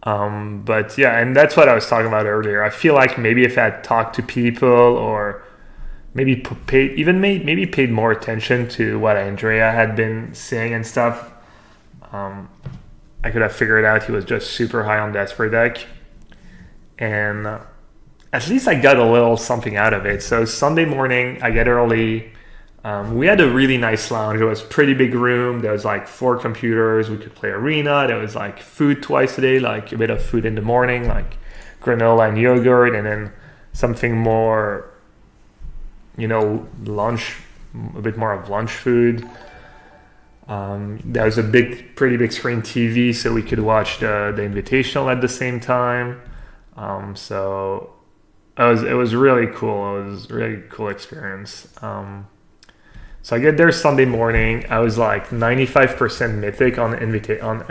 But yeah, and that's what I was talking about earlier. I feel like maybe if I had talked to people or maybe maybe paid more attention to what Andrea had been saying and stuff, I could have figured out he was just super high on the Esper deck. And at least I got a little something out of it. So Sunday morning, I get early. We had a really nice lounge. It was a pretty big room. There was like 4 computers. We could play arena. There was like food twice a day, like a bit of food in the morning, like granola and yogurt, and then something more, lunch, a bit more of lunch food. There was a pretty big screen TV, so we could watch the Invitational at the same time. So it was really cool. It was a really cool experience. So I get there Sunday morning. I was like 95% mythic on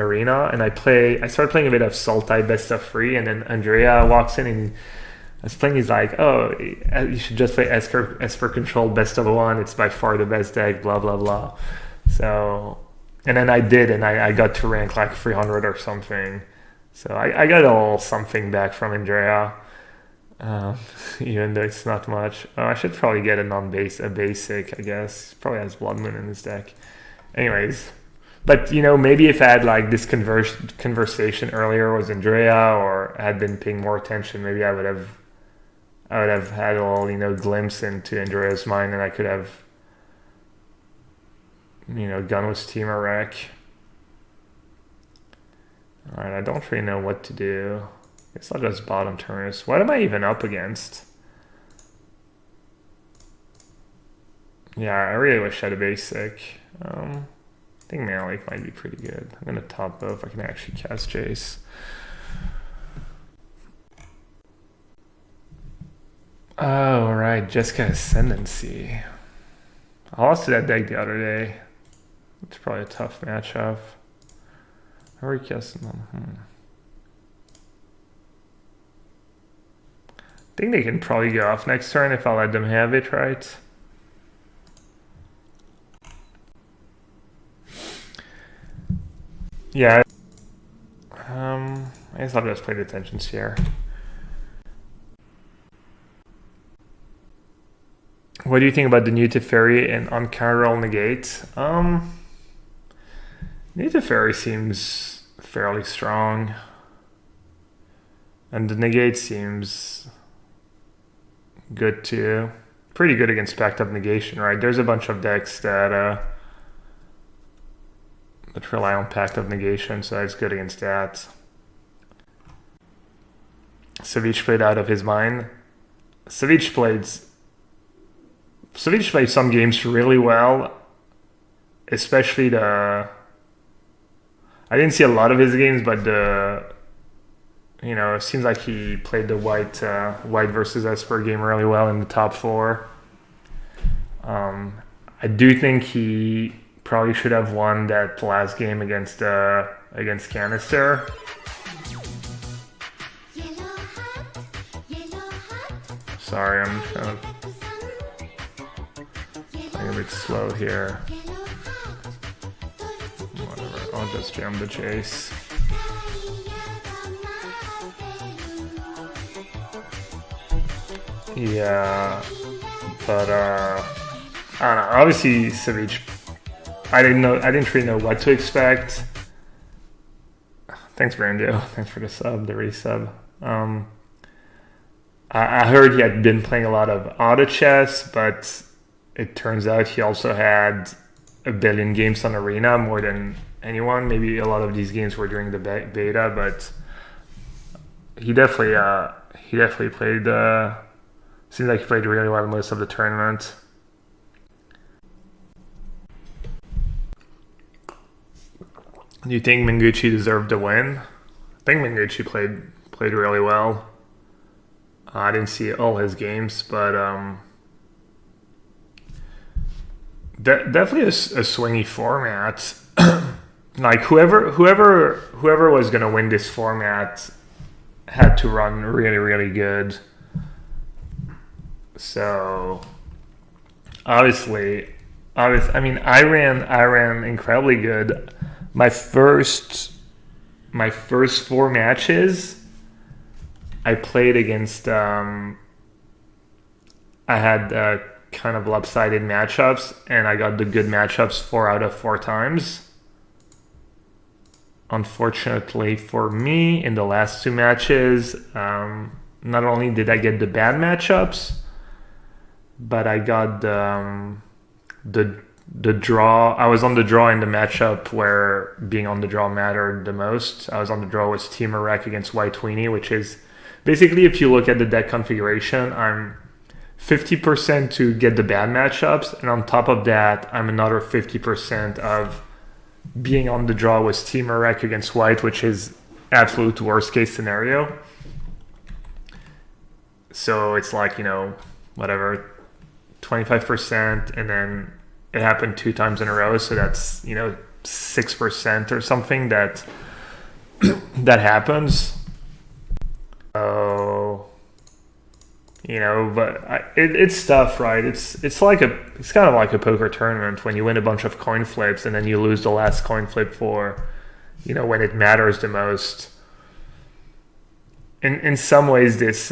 arena, and I started playing a bit of Sultai best of 3, and then Andrea walks in and I was playing. He's like, "Oh, you should just play Esper Control best of 1. It's by far the best deck." Blah blah blah. So, and then I did, and I got to rank like 300 or something. So I got a little something back from Andrea. Even though it's not much. Oh, I should probably get a basic, I guess. He probably has Blood Moon in his deck. Anyways, but maybe if I had like this conversation earlier with Andrea, or had been paying more attention, maybe I would have had a little glimpse into Andrea's mind, and I could have gone with Team Iraq. All right, I don't really know what to do. I guess I'll just bottom turners. What am I even up against? Yeah, I really wish I had a basic. I think Mana Lake might be pretty good. I'm going to top both. I can actually cast Jace. Oh, right. Jessica Ascendancy. I lost to that deck the other day. It's probably a tough matchup. How are we casting them? I think they can probably go off next turn if I let them have it, right? Yeah. I guess I'll just play the Attention Sphere. What do you think about the new Teferi and Uncounterable Negate? New Teferi seems fairly strong. And the Negate seems good too. Pretty good against Pact of Negation, right? There's a bunch of decks that rely on Pact of Negation, so it's good against that. Savage played out of his mind. Savage played some games really well, especially I didn't see a lot of his games, but it seems like he played the white versus Esper game really well in the top 4. I do think he probably should have won that last game against Canister. Sorry, I'm kind of playing a bit slow here. Whatever, I'll just jam the chase. Yeah, but I don't know. Obviously, Savage. I didn't really know what to expect. Thanks, Brando. Thanks for the resub. I heard he had been playing a lot of auto chess, but it turns out he also had a billion games on Arena, more than anyone. Maybe a lot of these games were during the beta, but he definitely played. Seems like he played really well most of the tournament. Do you think Minguchi deserved to win? I think Minguchi played really well. I didn't see all his games, but definitely a swingy format. Like whoever was gonna win this format had to run really, really good. So obviously, I mean, I ran incredibly good. My first my first 4 matches, I played against. I had kind of lopsided matchups, and I got the good matchups 4 out of 4 times. Unfortunately for me, in the last 2 matches, not only did I get the bad matchups, but I got the draw. I was on the draw in the matchup where being on the draw mattered the most. I was on the draw with Team Iraq against White Weenie, which is basically, if you look at the deck configuration, I'm 50% to get the bad matchups, and on top of that, I'm another 50% of being on the draw with Team Iraq against White, which is absolute worst case scenario. So it's like, whatever, 25%, and then it happened 2 times in a row, so that's 6% or something that that happens. So but it's tough, right? It's kind of like a poker tournament when you win a bunch of coin flips and then you lose the last coin flip for when it matters the most. In some ways, this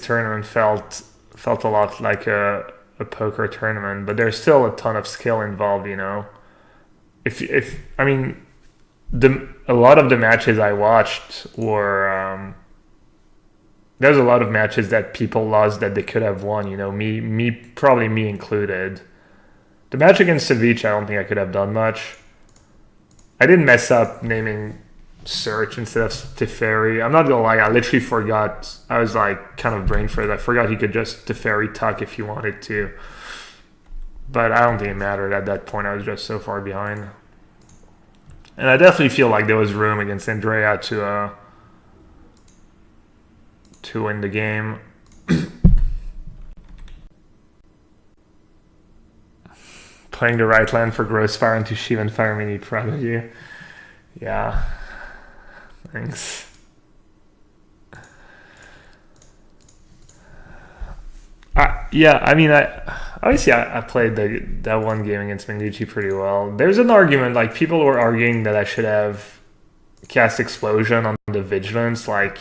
tournament felt a lot like a poker tournament, but there's still a ton of skill involved. A lot of the matches I watched were there's a lot of matches that people lost that they could have won. Probably me included. The match against Savich, I don't think I could have done much. I didn't mess up naming Search instead of Teferi. I'm not gonna lie, I literally forgot. I was like kind of brain froze. I forgot he could just Teferi tuck if he wanted to. But I don't think it mattered at that point. I was just so far behind. And I definitely feel like there was room against Andrea to win the game. Playing the right land for Gross Fire into Shivan Fire Mini, proud of you. Yeah. Thanks. I played that one game against Mengucci pretty well. There's an argument, like people were arguing that I should have cast Explosion on the Vigilance. Like,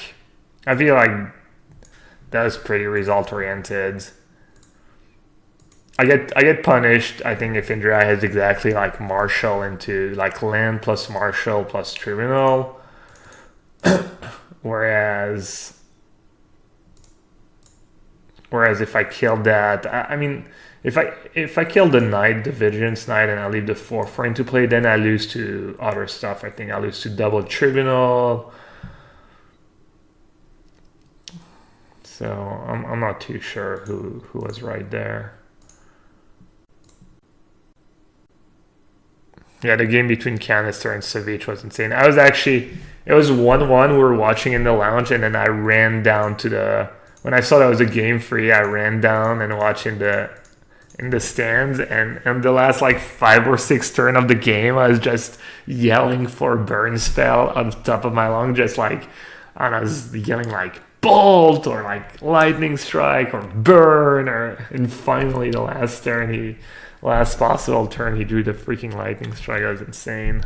I feel like that was pretty result oriented. I get punished, I think, if Indra has exactly like Marshall into like land plus Marshall plus Tribunal. Whereas if I killed that, if I kill the Knight, the Vigilance Knight, and I leave the 4/4 into play, then I lose to other stuff. I think I lose to double Tribunal. So I'm not too sure who was right there. Yeah, the game between Canister and Savich was insane. It was 1-1, we were watching in the lounge, and then I ran down when I saw that was a game free, I ran down and watched in the stands, and the last like 5 or 6 turn of the game, I was just yelling for burn spell on top of my lung, just like, I was yelling like bolt or like lightning strike or burn, and finally the last possible turn, he drew the freaking lightning strike. That was insane.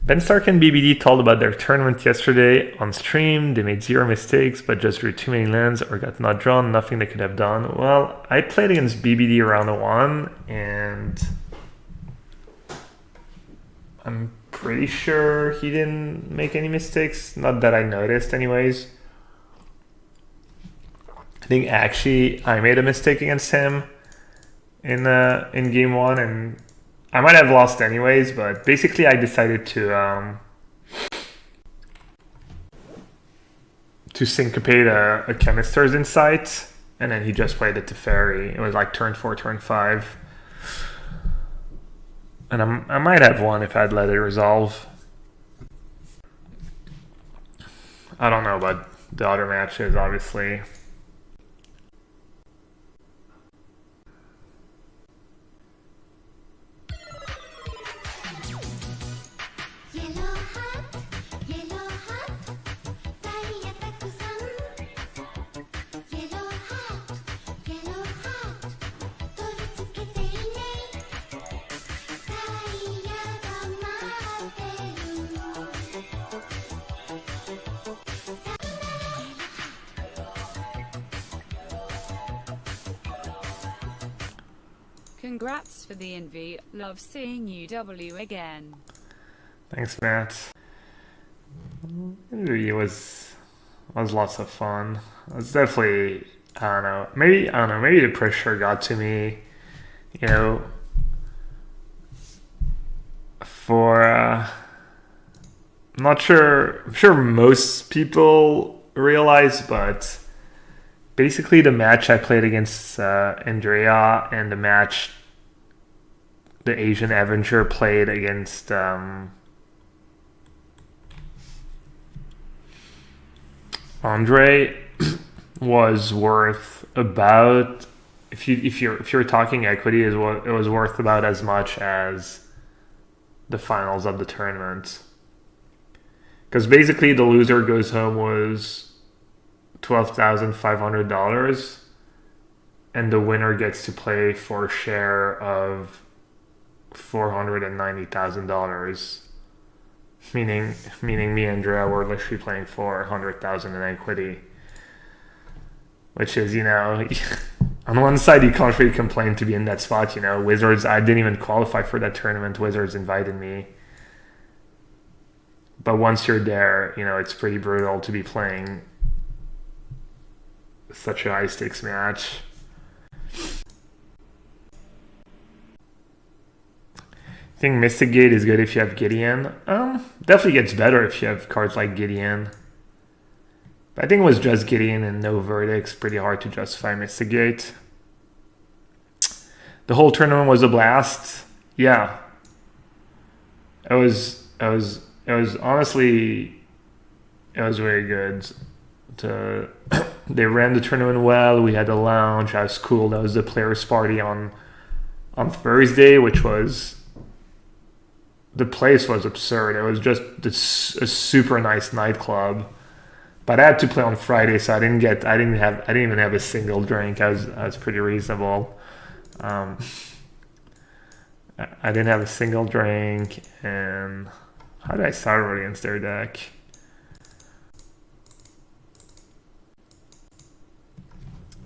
Ben Stark and BBD told about their tournament yesterday on stream. They made 0 mistakes, but just drew too many lands or got not drawn. Nothing they could have done. Well, I played against BBD round 1, and I'm pretty sure he didn't make any mistakes. Not that I noticed, anyways. I think actually I made a mistake against him in game 1, and I might have lost anyways, but basically I decided to syncopate a Chemister's Insight, and then he just played the Teferi. It was like turn 4, turn 5. And I might have won if I'd let it resolve. I don't know about the other matches, obviously. Congrats for the envy. Love seeing you W again. Thanks, Matt. It was lots of fun. It's definitely, maybe the pressure got to me, you know, for I'm sure most people realize, but basically the match I played against Andrea and the match the Asian Avenger played against Andre was worth about, if you're talking equity, it was worth about as much as the finals of the tournament. Because basically the loser goes home was $12,500, and the winner gets to play for a share of $490,000. Meaning me and Andrea were literally playing for 100,000 in equity, which is, on one side you can't really complain to be in that spot. Wizards, I didn't even qualify for that tournament. Wizards invited me, but once you're there, it's pretty brutal to be playing such a high stakes match. I think Mystic Gate is good if you have Gideon. Definitely gets better if you have cards like Gideon. But I think it was just Gideon and no verdicts. Pretty hard to justify Mystic Gate. The whole tournament was a blast. Yeah. It was honestly, it was very good. They ran the tournament well. We had a lounge. That was cool. That was the players' party on Thursday, which was, the place was absurd. It was just a super nice nightclub. But I had to play on Friday, so I didn't even have a single drink. I was pretty reasonable. I didn't have a single drink, and how did I start already against their deck?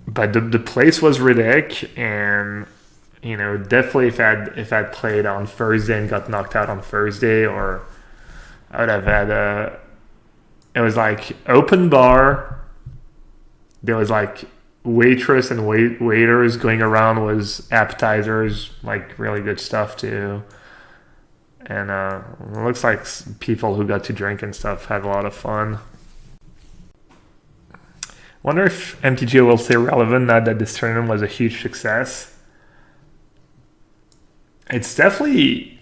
But the place was ridiculous, and definitely if I'd played on Thursday and got knocked out on Thursday, or I would have had it was like open bar. There was like waitress and waiters going around with appetizers, like really good stuff too. And it looks like people who got to drink and stuff had a lot of fun. Wonder if MTG will stay relevant now that this tournament was a huge success. It's definitely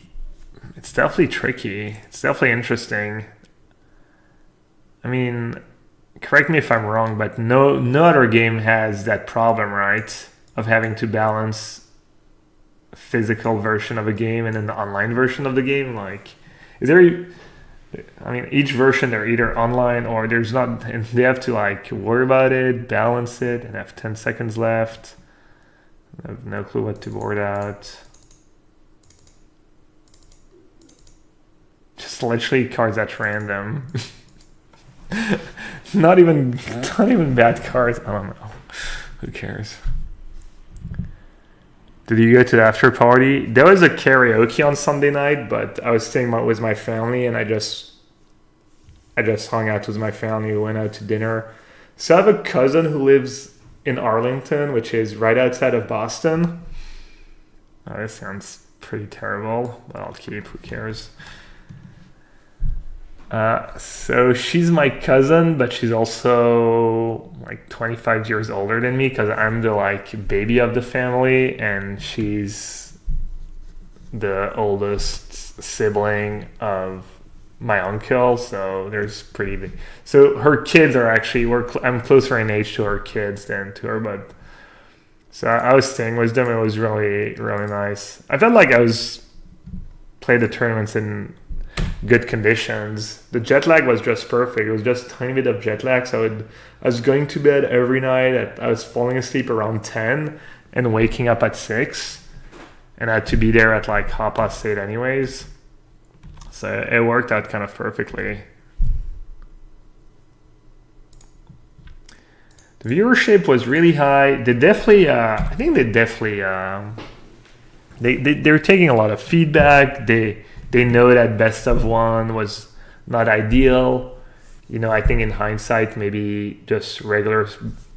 tricky. It's definitely interesting. I mean, correct me if I'm wrong, but no other game has that problem, right? Of having to balance a physical version of a game and then the online version of the game. Like, each version they're either online or there's not, and they have to worry about it, balance it, and have 10 seconds left. I have no clue what to board out. Just literally cards at random. not even bad cards. I don't know. Who cares? Did you go to the after party? There was a karaoke on Sunday night, but I was staying with my family, and I just hung out with my family. We went out to dinner. So I have a cousin who lives in Arlington, which is right outside of Boston. Oh, this sounds pretty terrible, but I'll keep. Who cares? So she's my cousin, but she's also 25 years older than me because I'm the baby of the family, and she's the oldest sibling of my uncle. So there's pretty big. So her kids are actually I'm closer in age to her kids than to her, but so I was staying with them. It was really, really nice. I felt like I was played the tournaments in good conditions. The jet lag was just perfect. It was just a tiny bit of jet lag. So I was going to bed every night. I was falling asleep around 10 and waking up at 6. And I had to be there at 8:30 anyways. So it worked out kind of perfectly. The viewership was really high. I think they definitely they're taking a lot of feedback. They know that best of one was not ideal. I think in hindsight, maybe just regular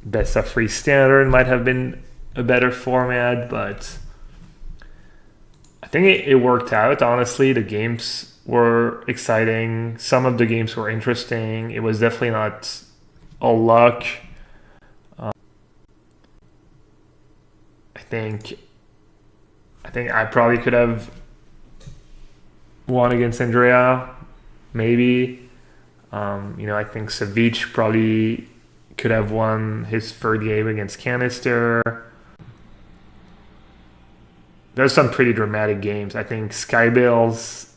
best of 3 standard might have been a better format, but I think it worked out. Honestly, the games were exciting. Some of the games were interesting. It was definitely not all luck. I think I probably could have won against Andrea, maybe. I think Savic probably could have won his third game against Canister. There's some pretty dramatic games. I think Skybills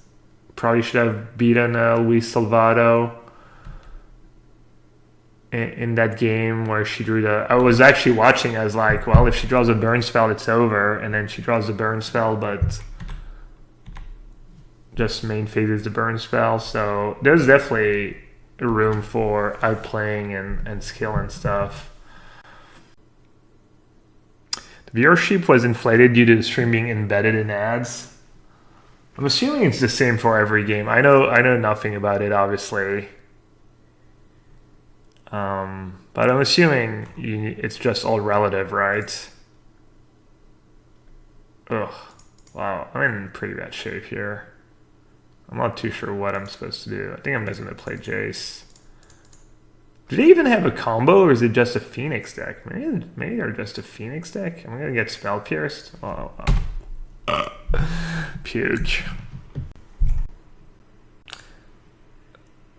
probably should have beaten Luis Salvato in that game where she drew I was actually watching. I was like, well, if she draws a burn spell, it's over. And then she draws the burn spell, but just main phases the burn spell. So there's definitely room for outplaying and skill and stuff. The viewership was inflated due to the stream being embedded in ads. I'm assuming it's the same for every game. I know nothing about it, obviously. But I'm assuming it's just all relative, right? Ugh. Wow, I'm in pretty bad shape here. I'm not too sure what I'm supposed to do. I think I'm just going to play Jace. Do they even have a combo, or is it just a Phoenix deck? Maybe they're just a Phoenix deck. I'm going to get Spell Pierced. Oh, puke.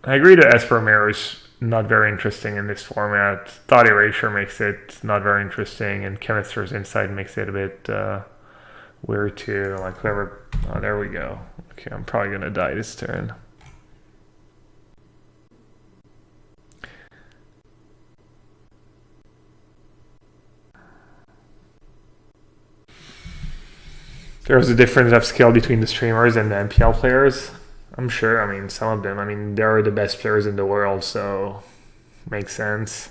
I agree that Esper Mirror is not very interesting in this format. Thought Erasure makes it not very interesting, and Chemist's Insight makes it a bit weird too. Like whoever... Oh, there we go. Okay, I'm probably going to die this turn. There's a difference of skill between the streamers and the MPL players. I'm sure. I mean, some of them. They're the best players in the world, so makes sense.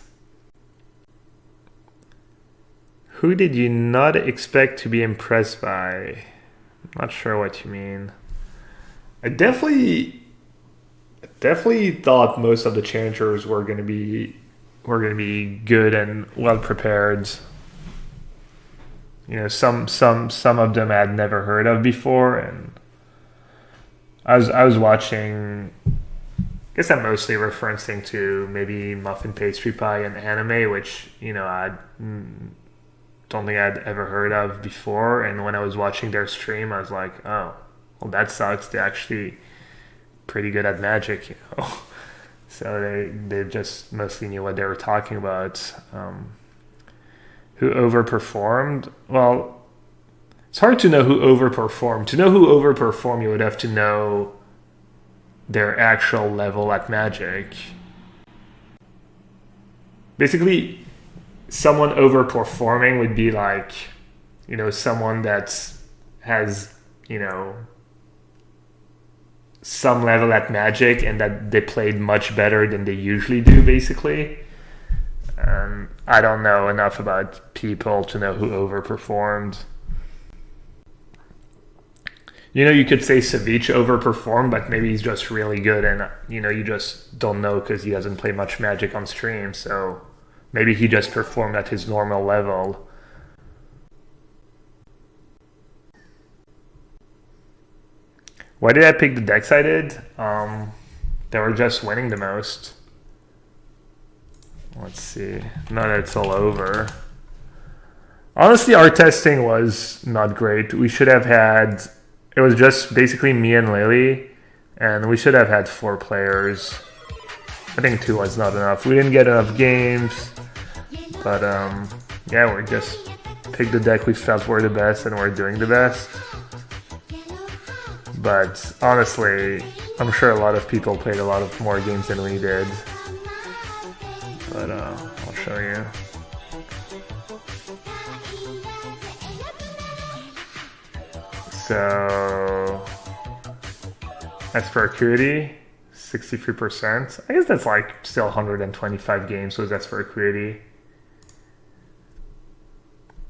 Who did you not expect to be impressed by? I'm not sure what you mean. I definitely thought most of the challengers were going to be good and well prepared. Some of them I had never heard of before, and I was watching. I guess I'm mostly referencing to maybe Muffin Pastry Pie and Anime, which I don't think I'd ever heard of before. And when I was watching their stream, I was like, oh, well, that sucks. They're actually pretty good at Magic, So they just mostly knew what they were talking about. Who overperformed? Well, it's hard to know who overperformed. To know who overperformed, you would have to know their actual level at Magic. Basically, someone overperforming would be like, someone that has, some level at Magic and that they played much better than they usually do, basically. I don't know enough about people to know who overperformed. You could say Savic overperformed, but maybe he's just really good, and you just don't know because he doesn't play much Magic on stream. So maybe he just performed at his normal level. Why did I pick the decks I did? They were just winning the most. Let's see. Now that it's all over. Honestly, our testing was not great. We should have had... It was just basically me and Lily, and we should have had 4 players. I think 2 was not enough. We didn't get enough games, but yeah, we just picked the deck we felt were the best, and we're doing the best. But honestly, I'm sure a lot of people played a lot of more games than we did. But I'll show you. So, as for Acuity, 63%. I guess that's like still 125 games with as for Acuity.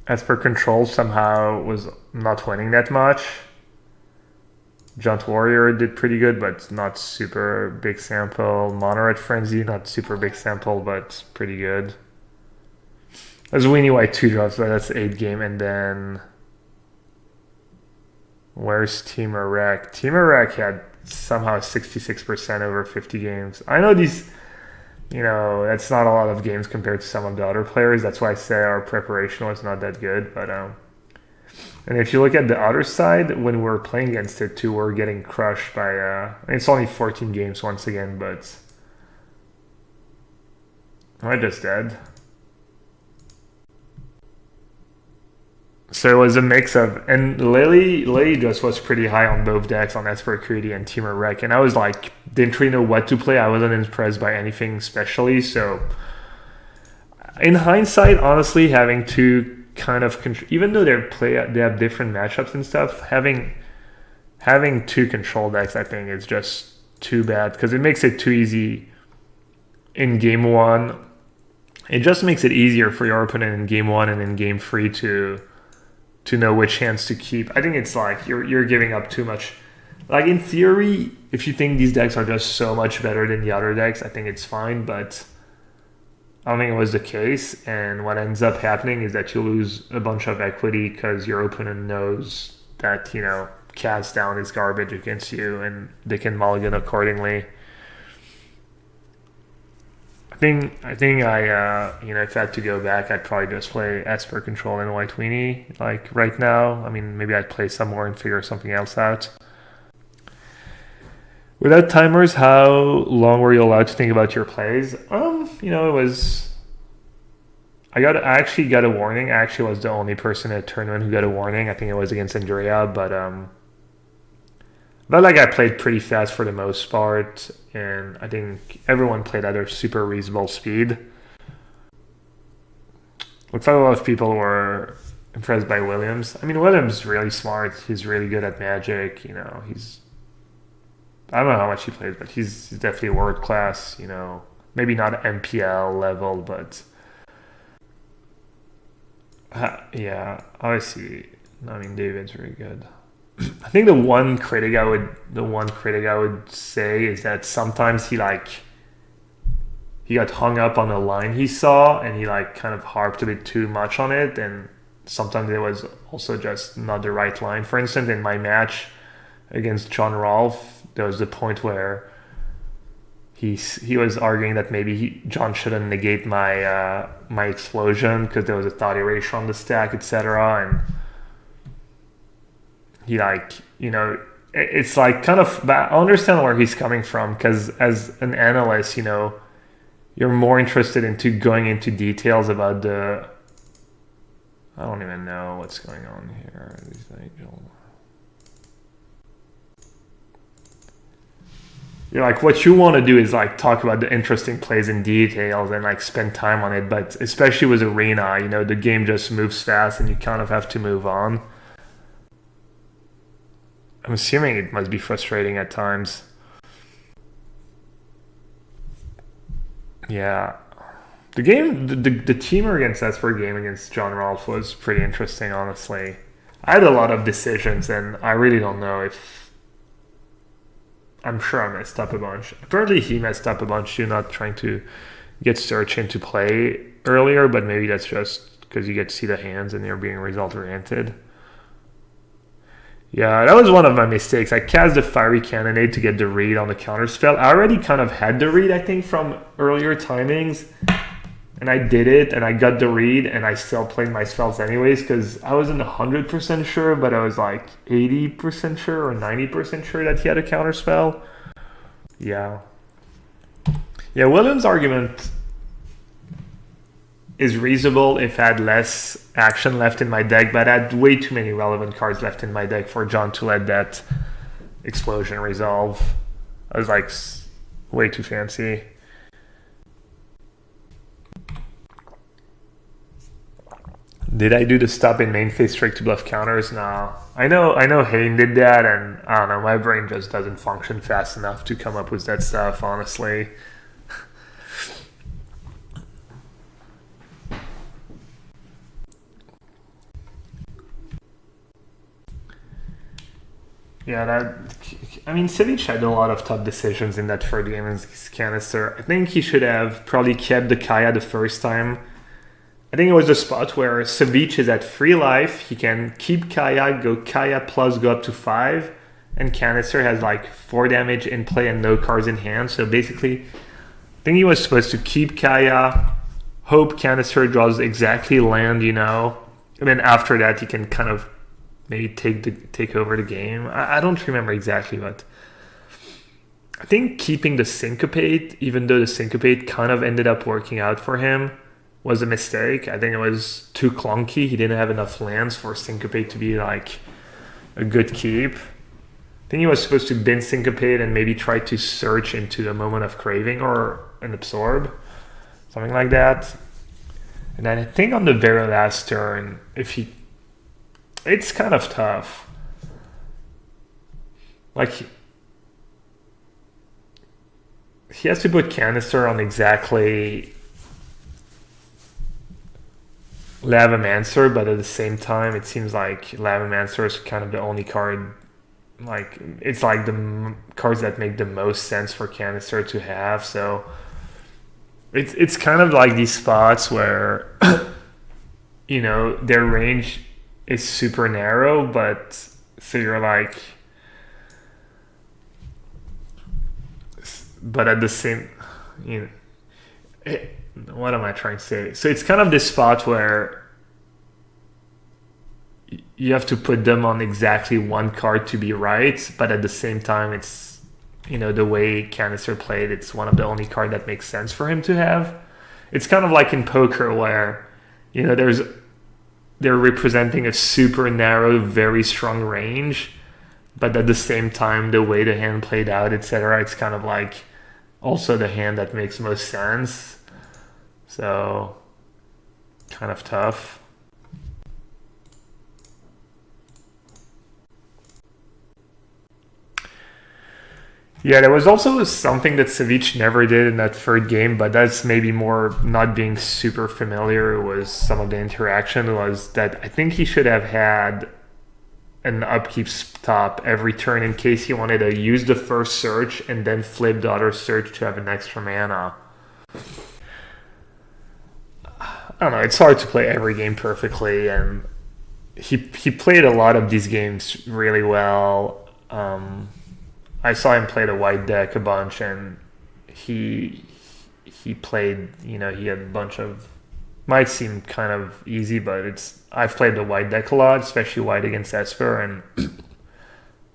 As per control, somehow was not winning that much. Jaunt Warrior did pretty good, but not super big sample. Monored Frenzy, not super big sample, but pretty good. There's Weenie White 2 drops, but that's 8 game. And then where's Team Iraq? Team Iraq had somehow 66% over 50 games. I know these, that's not a lot of games compared to some of the other players. That's why I say our preparation was not that good. But and if you look at the other side, when we're playing against it too, we're getting crushed by. It's only 14 games once again, but am I just dead? So it was a mix of, and Lily just was pretty high on both decks on Esper Acuity and Team Wreck, and I was like, didn't really know what to play. I wasn't impressed by anything especially. So in hindsight, honestly, having two kind of even though they have different matchups and stuff, having two control decks, I think is just too bad because it makes it too easy in game one. It just makes it easier for your opponent in game one and in game three to know which hands to keep. I think it's like you're giving up too much. Like in theory, if you think these decks are just so much better than the other decks, I think it's fine, but I don't think it was the case. And what ends up happening is that you lose a bunch of equity because your opponent knows that, cast down is garbage against you and they can mulligan accordingly. I think I if I had to go back, I'd probably just play Esper Control and White Weenie, like right now. I mean, maybe I'd play some more and figure something else out. Without timers, how long were you allowed to think about your plays? It was. I actually got a warning. I actually was the only person at tournament who got a warning. I think it was against Andrea, but like I played pretty fast for the most part, and I think everyone played at a super reasonable speed. Looks like a lot of people were impressed by Williams. I mean, Williams is really smart. He's really good at Magic. He's. I don't know how much he plays, but he's definitely world class. Maybe not MPL level, but yeah, obviously. I mean, David's very good. I think the one critic I would say is that sometimes he got hung up on a line he saw and he kind of harped a bit too much on it, and sometimes it was also just not the right line. For instance, in my match against John Rolfe, there was the point where he was arguing that maybe John shouldn't negate my my explosion because there was a thought erasure on the stack, etc. And he it's like kind of, I understand where he's coming from because as an analyst, you're more interested into going into details about I don't even know what's going on here. You're like, what you want to do is talk about the interesting plays in details and spend time on it. But especially with Arena, the game just moves fast and you kind of have to move on. I'm assuming it must be frustrating at times. Yeah. The game, the teamer against Esper game against John Rolfe was pretty interesting, honestly. I had a lot of decisions and I really don't know if... I'm sure I messed up a bunch. Apparently he messed up a bunch too, not trying to get Search into play earlier, but maybe that's just because you get to see the hands and you're being result-oriented. Yeah, that was one of my mistakes. I cast the Fiery Cannonade to get the read on the counter spell. I already kind of had the read, I think, from earlier timings. And I did it, and I got the read, and I still played my spells anyways, because I wasn't 100% sure, but I was 80% sure or 90% sure that he had a counter spell. Yeah. Yeah, William's argument is reasonable if I had less action left in my deck, but I had way too many relevant cards left in my deck for John to let that explosion resolve. I was way too fancy. Did I do the stop in main phase trick to bluff counters? No. I know Hayne did that, and I don't know, my brain just doesn't function fast enough to come up with that stuff, honestly. Yeah, I mean, Civic had a lot of tough decisions in that third game against Canister. I think he should have probably kept the Kaya the first time. I think it was a spot where Civic is at 3 life. He can keep Kaya, go Kaya plus, go up to 5. And Canister has like 4 damage in play and no cards in hand. So basically, I think he was supposed to keep Kaya, hope Canister draws exactly land, you know. And then after that, he can kind of maybe take over the game. I don't remember exactly, but I think keeping the Syncopate, even though the Syncopate kind of ended up working out for him, was a mistake. I think it was too clunky. He didn't have enough lands for Syncopate to be like a good keep. I think he was supposed to bin Syncopate and maybe try to search into a Moment of Craving or an Absorb, something like that. And then I think on the very last turn, it's kind of tough. Like, he has to put Canister on exactly Lavamancer, but at the same time, it seems like Lavamancer is kind of the only card. Like, it's like the cards that make the most sense for Canister to have. So it's kind of like these spots where you know their range is super narrow, but so you're like, but at the same, you know, what am I trying to say? So it's kind of this spot where you have to put them on exactly one card to be right, but at the same time, it's, you know, the way Canister played, it's one of the only card that makes sense for him to have. It's kind of like in poker where, you know, they're representing a super narrow, very strong range, but at the same time, the way the hand played out, etc., it's kind of like also the hand that makes most sense. So, kind of tough. Yeah, there was also something that Savic never did in that third game, but that's maybe more not being super familiar with some of the interaction, was that I think he should have had an upkeep stop every turn in case he wanted to use the first search and then flip the other search to have an extra mana. I don't know, it's hard to play every game perfectly, and he played a lot of these games really well. I saw him play the white deck a bunch, and he played, you know, he had a bunch of, might seem kind of easy, but I've played the white deck a lot, especially white against Esper, and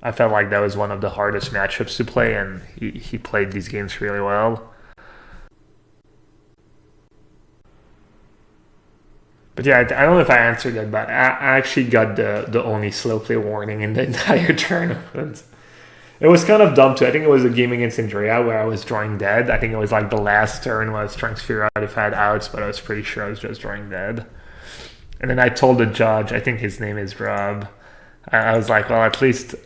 I felt like that was one of the hardest matchups to play, and he played these games really well. But yeah, I don't know if I answered that, but I actually got the only slow play warning in the entire tournament. It was kind of dumb too. I think it was a game against Andrea where I was drawing dead. I think it was like the last turn where I was trying to figure out if I had outs, but I was pretty sure I was just drawing dead. And then I told the judge, I think his name is Rob, I was like, well, at least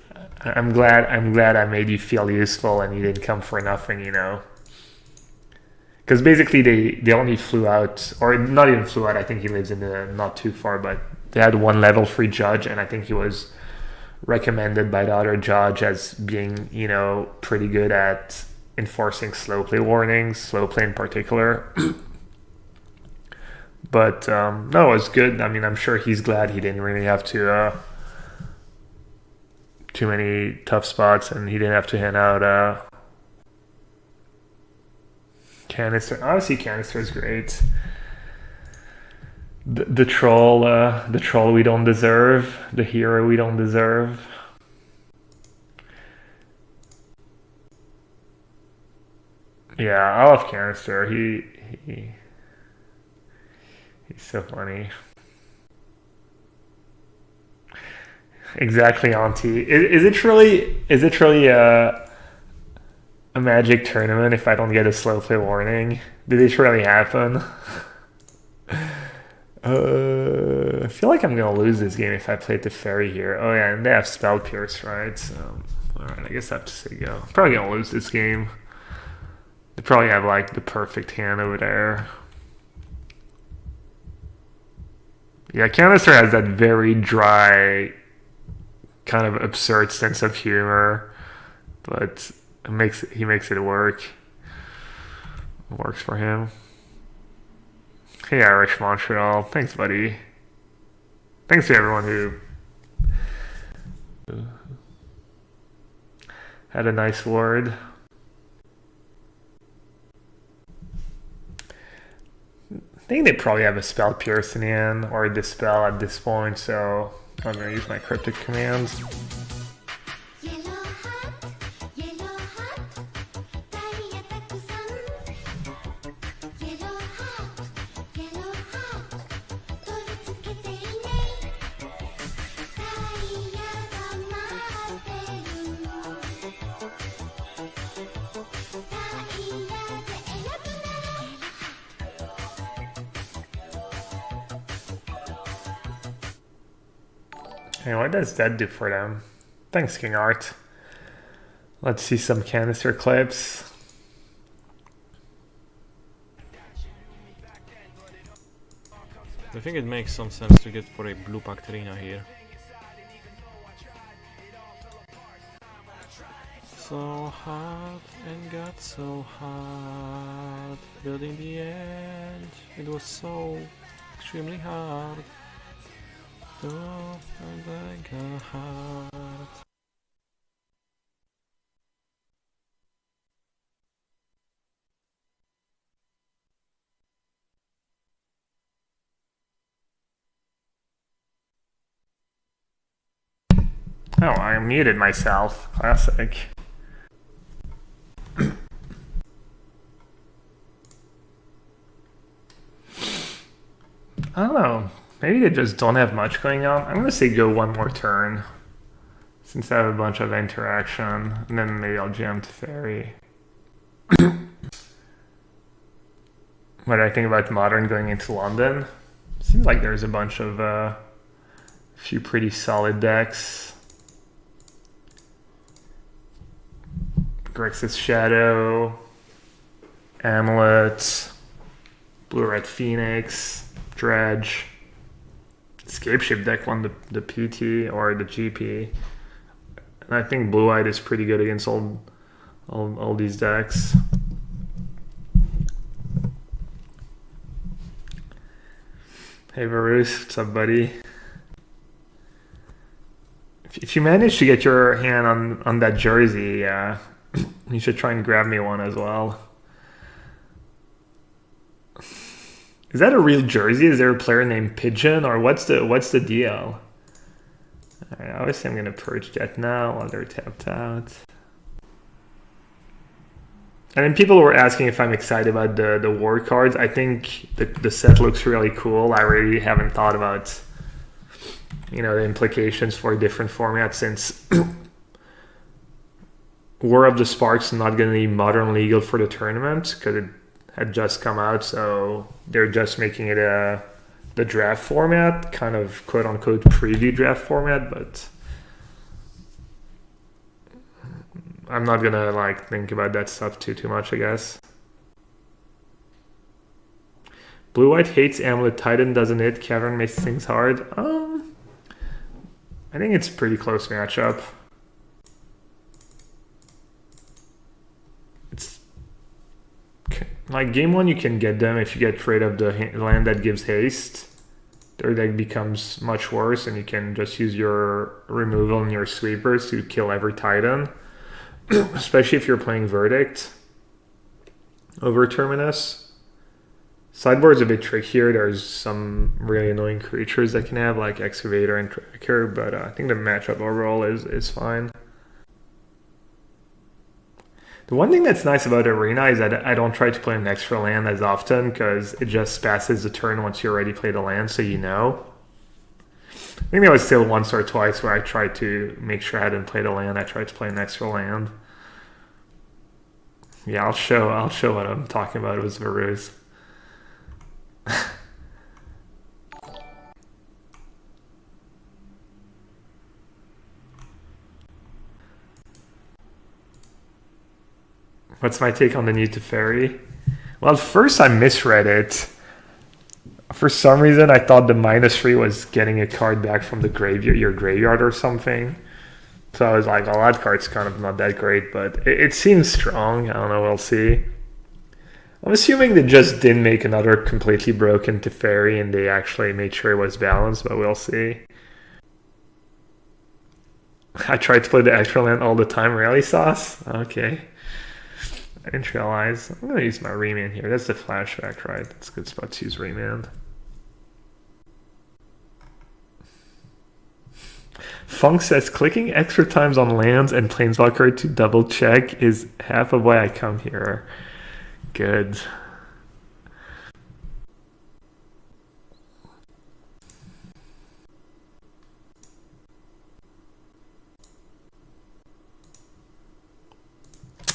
I'm glad I made you feel useful and you didn't come for nothing, you know. Because basically they only flew out, or not even flew out, I think he lives in the not too far, but they had one level 3 judge, and I think he was recommended by the other judge as being, you know, pretty good at enforcing slow play warnings, slow play in particular. But no, it was good. I mean, I'm sure he's glad he didn't really have to too many tough spots, and he didn't have to hand out Canister. Obviously, Canister is great. The troll we don't deserve, the hero we don't deserve. Yeah, I love Canister. He's so funny. Exactly, Auntie. Is it really a Magic tournament if I don't get a slow play warning? Did it really happen? I feel like I'm gonna lose this game if I play the Fairy here. Oh yeah, and they have Spell Pierce, right? So, alright, I guess I have to say go. Probably gonna lose this game. They probably have like the perfect hand over there. Yeah, Canister has that very dry kind of absurd sense of humor, but he makes it work. It works for him. Hey, Irish Montreal. Thanks, buddy. Thanks to everyone who had a nice word. I think they probably have a spell piercing in or a dispel at this point, so I'm gonna use my cryptic commands. Hey, what does that do for them? Thanks, King Art. Let's see some canister clips. I think it makes some sense to get for a blue Bacterina here. So hot and got so hot, building the end, it was so extremely hard. Oh, and I got hard. Oh, I muted myself. Classic. I don't know. Maybe they just don't have much going on. I'm gonna say go one more turn, since I have a bunch of interaction, and then maybe I'll jam to Fairy. What do I think about Modern going into London? Seems like there's a bunch of few pretty solid decks. Grixis Shadow, Amulet, Blue-Red Phoenix, Dredge. Scapeship deck won the PT or the GP. And I think Blue-Eyed is pretty good against all these decks. Hey Varus, what's up, buddy? If you manage to get your hand on that jersey, you should try and grab me one as well. Is that a real jersey? Is there a player named Pigeon, or what's the deal? Alright, obviously I'm gonna purge that now while they're tapped out. And then people were asking if I'm excited about the war cards. I think the set looks really cool. I really haven't thought about, you know, the implications for different formats, since War of the Sparks is not going to be modern legal for the tournament because it had just come out, so they're just making it the draft format, kind of quote unquote preview draft format, but I'm not gonna like think about that stuff too much, I guess. Blue-White hates Amulet Titan, doesn't it? Cavern makes things hard. I think it's a pretty close matchup. It's like game one, you can get them if you get rid of the land that gives haste. Their deck becomes much worse, and you can just use your removal and your sweepers to kill every Titan. Especially if you're playing Verdict over Terminus. Sideboard's a bit trickier. There's some really annoying creatures that can have, like Excavator and Tracker, but I think the matchup overall is fine. The one thing that's nice about Arena is that I don't try to play an extra land as often, because it just passes the turn once you already played a land, so you know. I think there was still once or twice where I tried to make sure I hadn't played a land. I tried to play an extra land. Yeah, I'll show what I'm talking about. It was Varus. What's my take on the new Teferi? Well, at first I misread it. For some reason, I thought the -3 was getting a card back from the graveyard, your graveyard or something. So I was like, well, that card's kind of not that great, but it seems strong. I don't know, we'll see. I'm assuming they just didn't make another completely broken Teferi and they actually made sure it was balanced, but we'll see. I tried to play the extra land all the time, really, Sauce? Okay. I didn't realize. I'm gonna use my remand here. That's the flashback, right? That's a good spot to use remand. Funk says clicking extra times on lands and Planeswalker to double check is half of why I come here. Good.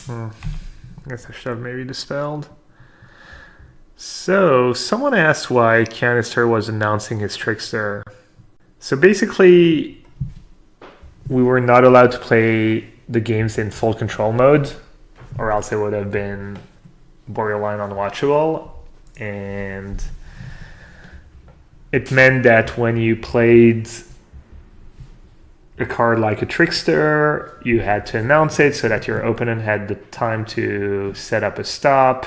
I guess I should have maybe dispelled. So, someone asked why Canister was announcing his Trickster. So basically, we were not allowed to play the games in full control mode, or else it would have been borderline unwatchable. And it meant that when you played a card like a Trickster, you had to announce it so that your opponent had the time to set up a stop.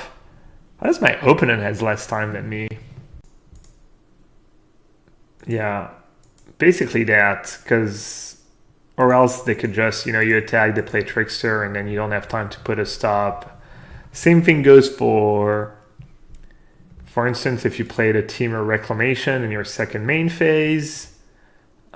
Why does my opponent has less time than me? Yeah, basically that, because or else they could just, you attack, they play Trickster, and then you don't have time to put a stop. Same thing goes for instance, if you played a Teamer Reclamation in your second main phase,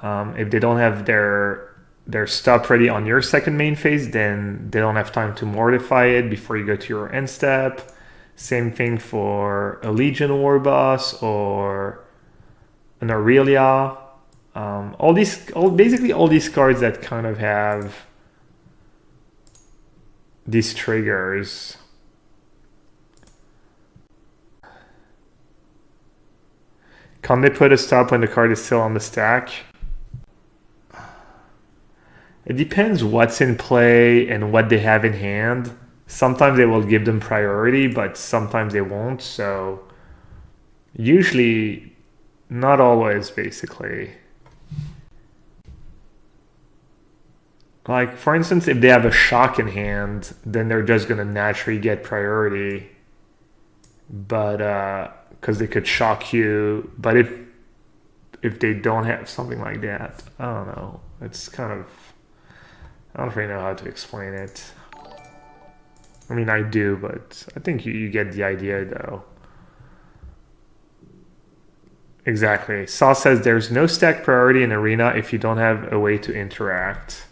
if they don't have their stop ready on your second main phase, then they don't have time to mortify it before you go to your end step. Same thing for a Legion War Boss or an Aurelia. Basically all these cards that kind of have these triggers. Can they put a stop when the card is still on the stack? It depends what's in play and what they have in hand. Sometimes they will give them priority, but sometimes they won't. So usually, not always, basically. Like, for instance, if they have a shock in hand, then they're just going to naturally get priority. But, because they could shock you. But if they don't have something like that, I don't know. It's kind of, I don't really know how to explain it. I mean, I do, but I think you get the idea, though. Exactly. Saw says there's no stack priority in Arena if you don't have a way to interact.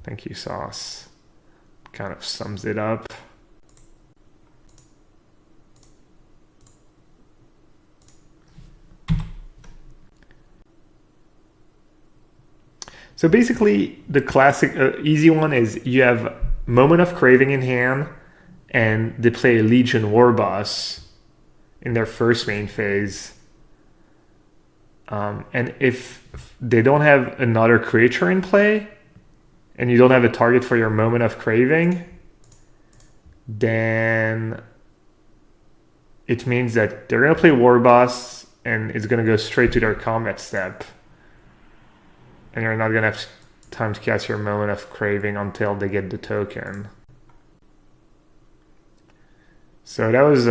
Thank you, Sauce. Kind of sums it up. So basically, the classic easy one is you have Moment of Craving in hand, and they play a Legion War Boss in their first main phase. And if they don't have another creature in play, and you don't have a target for your Moment of Craving, then it means that they're going to play War Boss, and it's going to go straight to their combat step. And you're not going to have time to cast your Moment of Craving until they get the token. So that was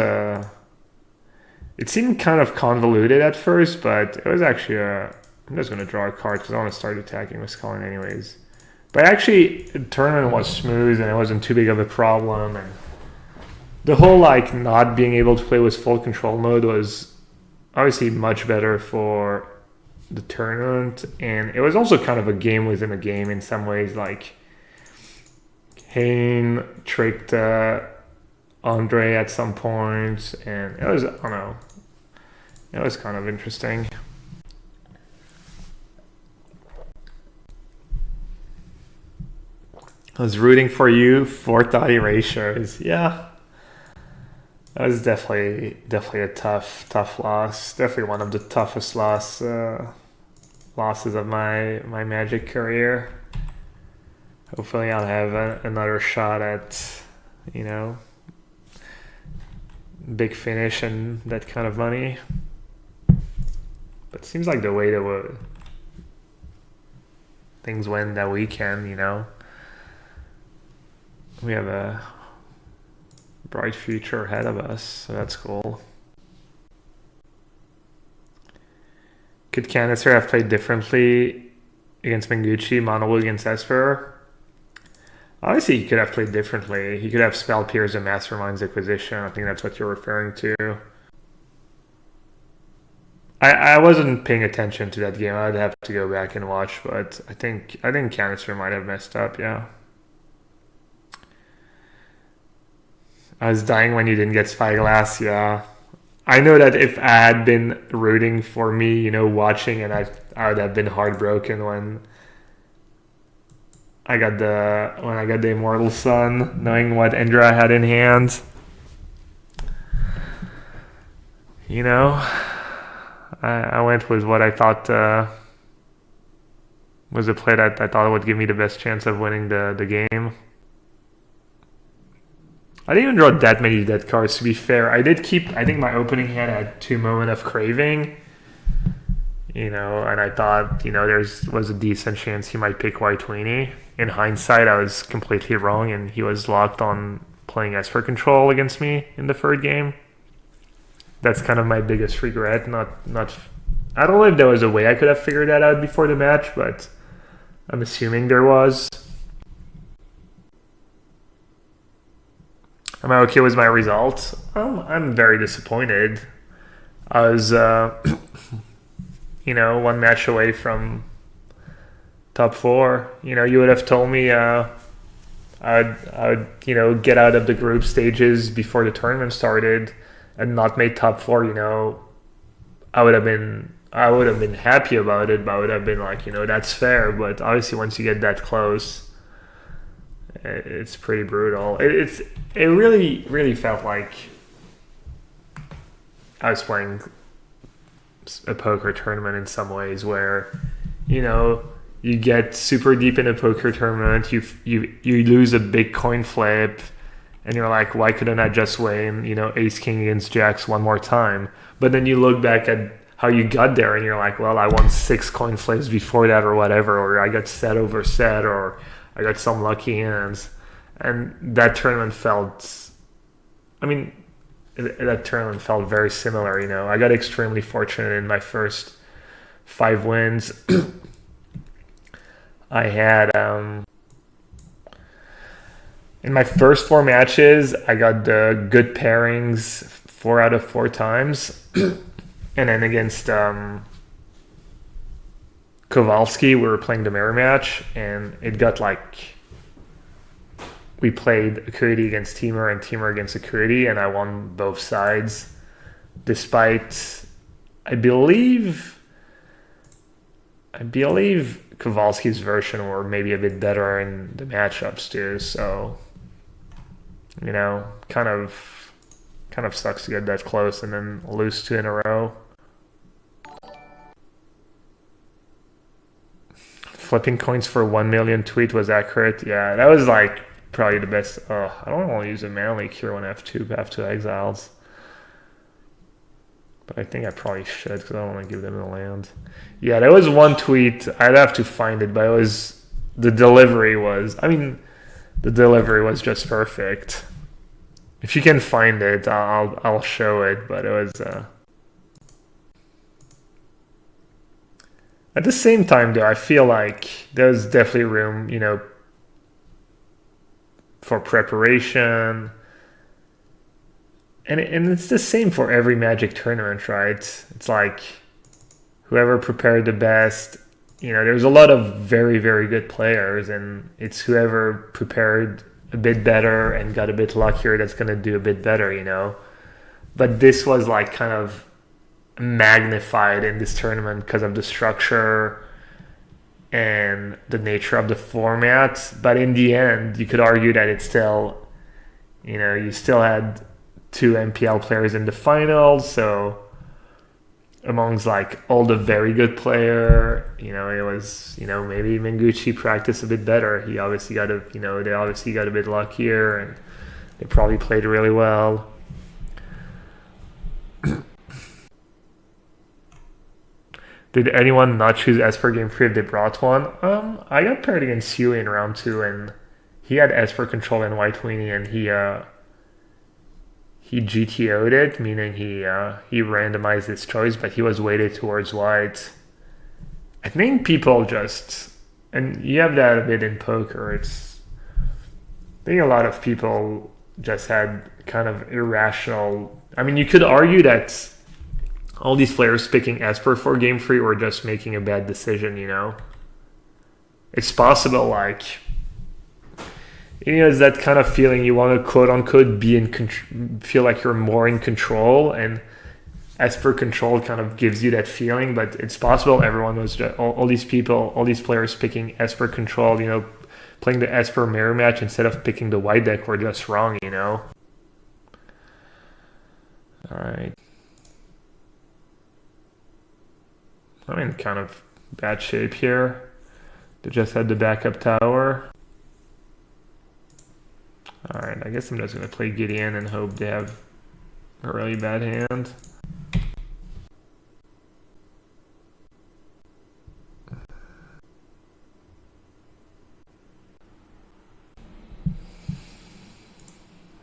it seemed kind of convoluted at first, but it was actually I'm just going to draw a card because I want to start attacking with Sculling anyways. But actually, the tournament was smooth and it wasn't too big of a problem. And the whole not being able to play with full control mode was obviously much better for the tournament, and it was also kind of a game within a game in some ways. Like Hayne tricked Andre at some point, and it was, I don't know, it was kind of interesting. I was rooting for you, 4th erasures. Yeah, that was definitely a tough loss. Definitely one of the toughest losses of my Magic career. Hopefully, I'll have another shot at, big finish and that kind of money. But it seems like the way that things went that weekend, you know. We have a bright future ahead of us, so that's cool. Could Canister have played differently against Mengucci, Mono against Esper? Obviously, he could have played differently. He could have Spell Pierce and Mastermind's Acquisition. I think that's what you're referring to. I wasn't paying attention to that game. I'd have to go back and watch, but I think Canister might have messed up, yeah. I was dying when you didn't get Spyglass, yeah. I know that if I had been rooting for me, you know, watching, and I would have been heartbroken when I got the Immortal Sun, knowing what Indra had in hand. You know, I went with what I thought was a play that I thought would give me the best chance of winning the game. I didn't even draw that many dead cards, to be fair. I think my opening hand had 2 Moment of Craving. You know, and I thought, you know, was a decent chance he might pick White Weenie. In hindsight, I was completely wrong, and he was locked on playing Esper Control against me in the third game. That's kind of my biggest regret. I don't know if there was a way I could have figured that out before the match, but I'm assuming there was. Am I okay with my result? I'm very disappointed. I was, you know, 1 match away from top 4. You know, you would have told me I would, you know, get out of the group stages before the tournament started and not made top 4. You know, I would have been happy about it, but I would have been like, you know, that's fair. But obviously, once you get that close, it's pretty brutal. It really felt like I was playing a poker tournament in some ways, where, you know, you get super deep in a poker tournament, you lose a big coin flip, and you're like, why couldn't I just win, you know, Ace King against Jacks one more time? But then you look back at how you got there, and you're like, well, I won 6 coin flips before that, or whatever, or I got set over set, or I got some lucky hands. And that tournament felt, that tournament felt very similar, you know. I got extremely fortunate in my first 5 wins. I had, in my first 4 matches, I got the good pairings 4 out of 4 times. And then against Kowalski, we were playing the mirror match, and it got like, we played Acuity against Teamer and Teamer against Acuity, and I won both sides, despite, I believe Kowalski's version were maybe a bit better in the matchups too. So, you know, kind of sucks to get that close and then lose 2 in a row. Flipping coins for 1 million tweet was accurate. Yeah, that was like probably the best. I don't want to use a mana leak here when I have 2 exiles. But I think I probably should, because I don't want to give them the land. Yeah, there was 1 tweet. I'd have to find it, but the delivery was just perfect. If you can find it, I'll show it, but it was... At the same time, though, I feel like there's definitely room, you know, for preparation. And it's the same for every Magic tournament, right? It's like whoever prepared the best. You know, there's a lot of very, very good players, and it's whoever prepared a bit better and got a bit luckier that's going to do a bit better, you know. But this was like kind of magnified in this tournament because of the structure and the nature of the format. But in the end, you could argue that it's still, you know, you still had 2 MPL players in the final, so amongst like all the very good player, you know, it was, you know, maybe Mengucci practiced a bit better. He obviously got a, you know, they obviously got a bit luckier, and they probably played really well. Did anyone not choose Esper Game 3 if they brought one? I got paired against Huey in round 2, and he had Esper control and White Weenie, and he GTO'd it, meaning he randomized his choice, but he was weighted towards white. I think people just, and you have that a bit in poker, I think a lot of people just had kind of irrational, I mean, you could argue that all these players picking Esper for game 3 were just making a bad decision, you know? It's possible, like, you know, it's that kind of feeling you want to quote unquote be feel like you're more in control, and Esper control kind of gives you that feeling, but it's possible everyone was just, all these people, all these players picking Esper control, you know, playing the Esper mirror match instead of picking the white deck were just wrong, you know? Alright. I'm in kind of bad shape here. They just had the backup tower. Alright, I guess I'm just going to play Gideon and hope they have a really bad hand.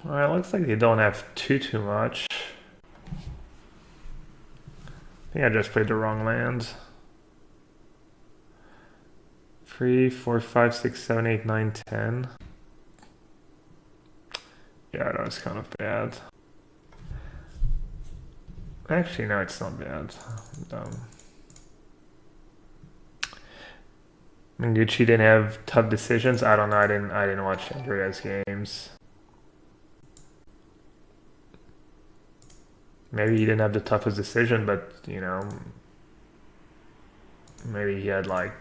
Alright, looks like they don't have too much. I think I just played the wrong land. 3, 4, 5, 6, 7, 8, 9, 10. Yeah, that was kind of bad. Actually, no, it's not bad. I'm dumb. Mengucci didn't have tough decisions. I don't know. I didn't watch Andrea's games. Maybe he didn't have the toughest decision, but you know, maybe he had like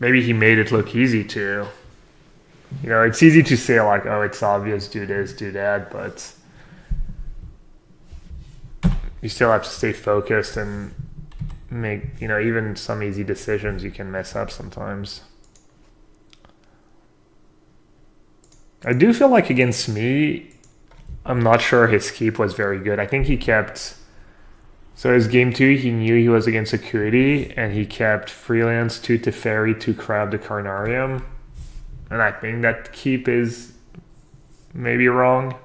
maybe he made it look easy too. You know, it's easy to say like, oh, it's obvious, do this, do that, but you still have to stay focused and make, you know, even some easy decisions you can mess up sometimes. I do feel like against me, I'm not sure his keep was very good. I think he kept, so his game 2, he knew he was against Acuity, and he kept Freelance, 2 Teferi, 2 Crab the Carnarium. And I think that keep is maybe wrong.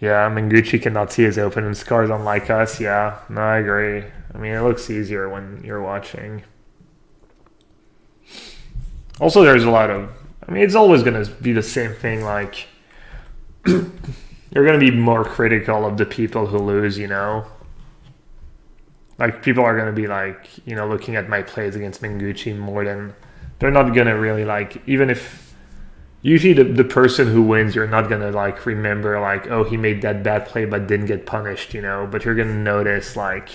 Yeah, Mengucci cannot see his opponent's cards unlike us. Yeah, no, I agree. I mean, it looks easier when you're watching. Also, there's a lot of, I mean, it's always going to be the same thing, like, you're going to be more critical of the people who lose, you know? Like, people are going to be, like, you know, looking at my plays against Mengucci more than, they're not going to really, like, even if, usually the person who wins, you're not going to, like, remember, like, oh, he made that bad play but didn't get punished, you know? But you're going to notice, like,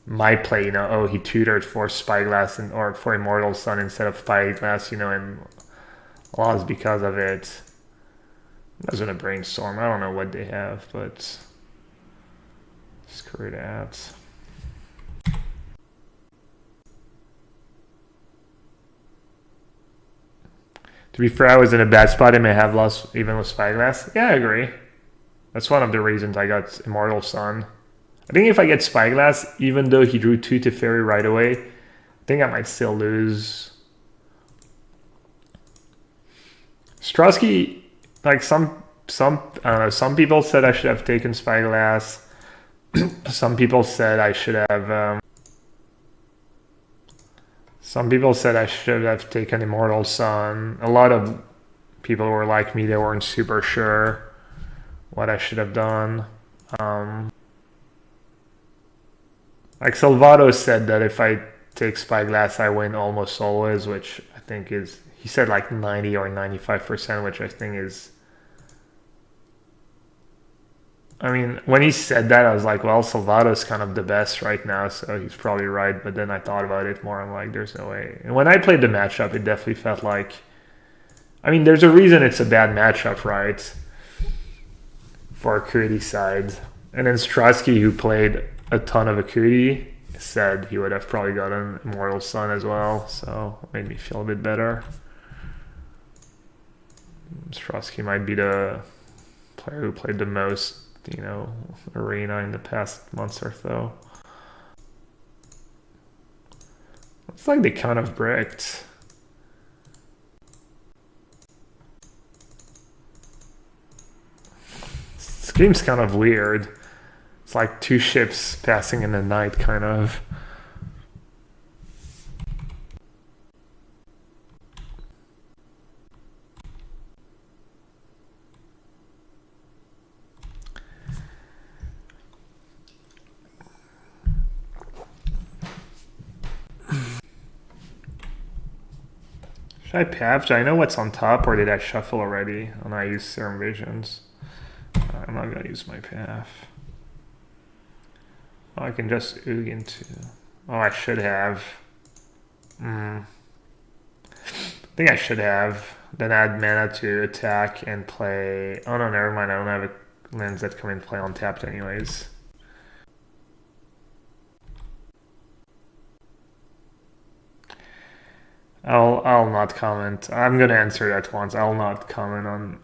my play, you know, oh, he tutored for Spyglass or for Immortal Sun instead of Spyglass, you know, and a lot is because of it. I was gonna brainstorm. I don't know what they have, but screw that. To be fair, I was in a bad spot. I may have lost even with Spyglass. Yeah, I agree. That's one of the reasons I got Immortal Sun. I think if I get Spyglass, even though he drew 2 Teferi right away, I think I might still lose. Strosky, like some I don't know, some people said I should have taken Spyglass. Some people said I should have some people said I should have taken Immortal Sun. A lot of people were like me, they weren't super sure what I should have done. Like Salvato said that if I take Spyglass I win almost always, which I think is, he said like 90 or 95%, which I think is, I mean, when he said that, I was like, well, Salvato's kind of the best right now, so he's probably right. But then I thought about it more. I'm like, there's no way. And when I played the matchup, it definitely felt like, I mean, there's a reason it's a bad matchup, right? For Acuity side. And then Strosky, who played a ton of Acuity, said he would have probably gotten Immortal Sun as well. So it made me feel a bit better. Strosky might be the player who played the most arena in the past months or so. It's like they kind of bricked. This game's kind of weird. It's like two ships passing in the night, kind of. Should I pav? Do I know what's on top, or did I shuffle already and I use Serum Visions? I'm not gonna use my pav. Oh, I can just oog into... Oh, I should have. I think I should have. Then add mana to attack and play... Oh no, never mind. I don't have a lens that come in play untapped anyways. I'll not comment. I'm gonna answer that once. I'll not comment on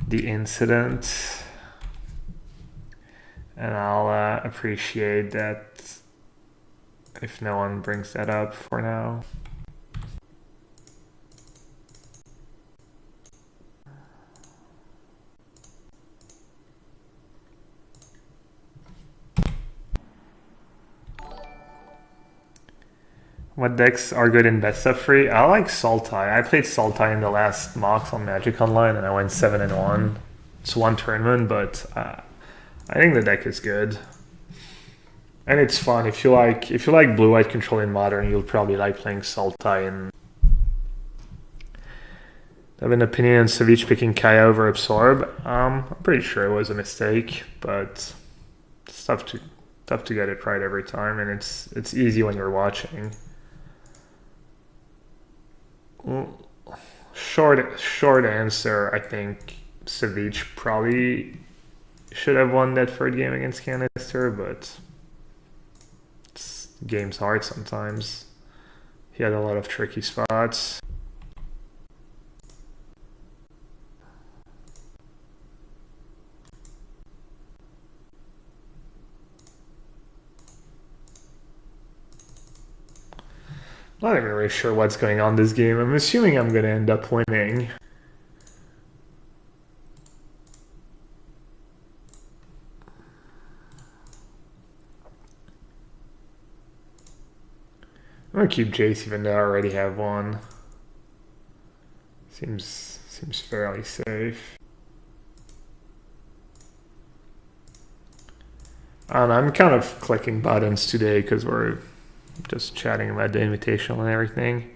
the incident. And I'll appreciate that if no one brings that up for now. What decks are good in best of 3? I like Sultai. I played Sultai in the last mocks on Magic Online and I went 7-1. It's one tournament, but I think the deck is good. And it's fun. If you like blue-white control in Modern, you'll probably like playing Sultai. And I have an opinion on Savage picking Kaya over Absorb. I'm pretty sure it was a mistake, but it's tough to get it right every time, and it's easy when you're watching. Short answer, I think Savage probably should have won that third game against Canister, but the game's hard sometimes. He had a lot of tricky spots. Not even really sure what's going on this game. I'm assuming I'm going to end up winning. I'm going to keep Jace even though I already have one. Seems fairly safe. And I'm kind of clicking buttons today because we're just chatting about the Invitational and everything.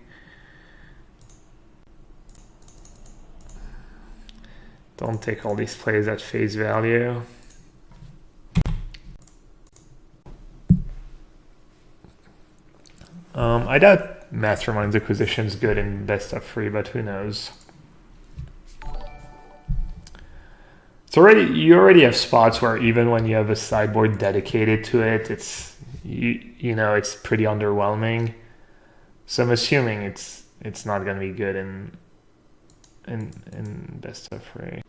Don't take all these plays at face value. I doubt Mastermind's Acquisition's good in best of 3, but who knows? You already have spots where even when you have a sideboard dedicated to it, it's it's pretty underwhelming. So I'm assuming it's not going to be good in best of 3.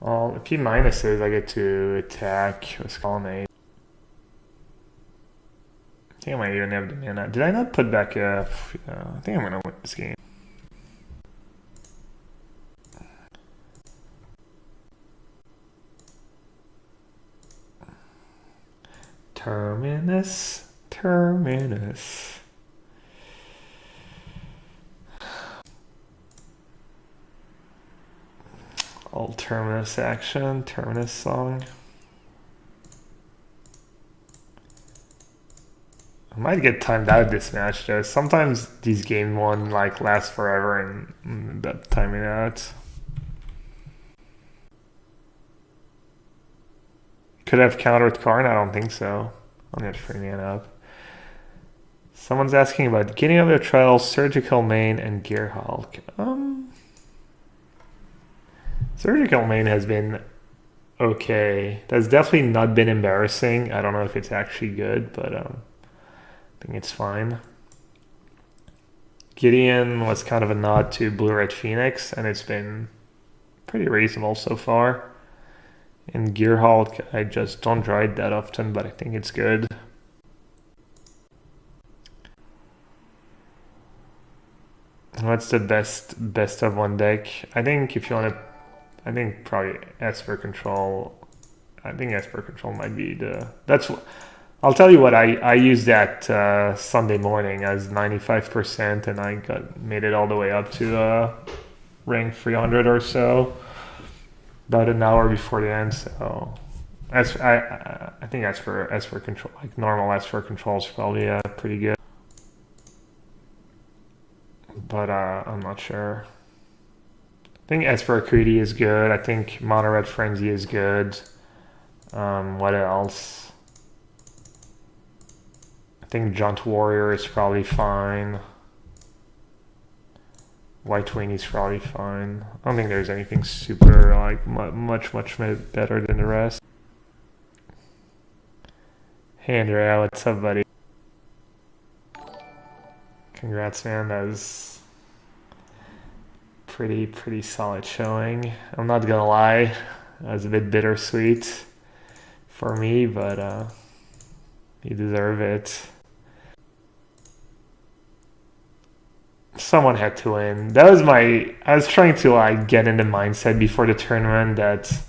Well, if he minuses, I get to attack with Colonnade. I think I might even have the mana. Did I not put back a... I think I'm going to win this game. Terminus. All Terminus action, Terminus song. I might get timed out this match though. Sometimes these game 1 last forever and that timing out. Could have countered Karn? I don't think so. I'm gonna free man up. Someone's asking about getting out of the trial, surgical main, and gear hulk. Surgical main has been okay. That's definitely not been embarrassing. I don't know if it's actually good, but I think it's fine. Gideon was kind of a nod to Blue Red Phoenix, and it's been pretty reasonable so far. And Gear Hulk, I just don't draw it that often, but I think it's good. What's the best of one deck? I think if you want to, I think probably Esper Control. I think Esper Control might be that's. I'll tell you what, I used that Sunday morning as 95%, and I made it all the way up to rank 300 or so, about an hour before the end. So I think Esper Control, like normal Esper Control, is probably pretty good. But I'm not sure. I think Esper Acuity is good. I think Mono Red Frenzy is good. What else? I think Jaunt Warrior is probably fine. White Weenie is probably fine. I don't think there's anything super like much better than the rest. Hey Andrea, what's up, buddy? Congrats, man. That was pretty solid showing. I'm not gonna lie, that was a bit bittersweet for me, but you deserve it. Someone had to win. That was I was trying to like get in the mindset before the tournament that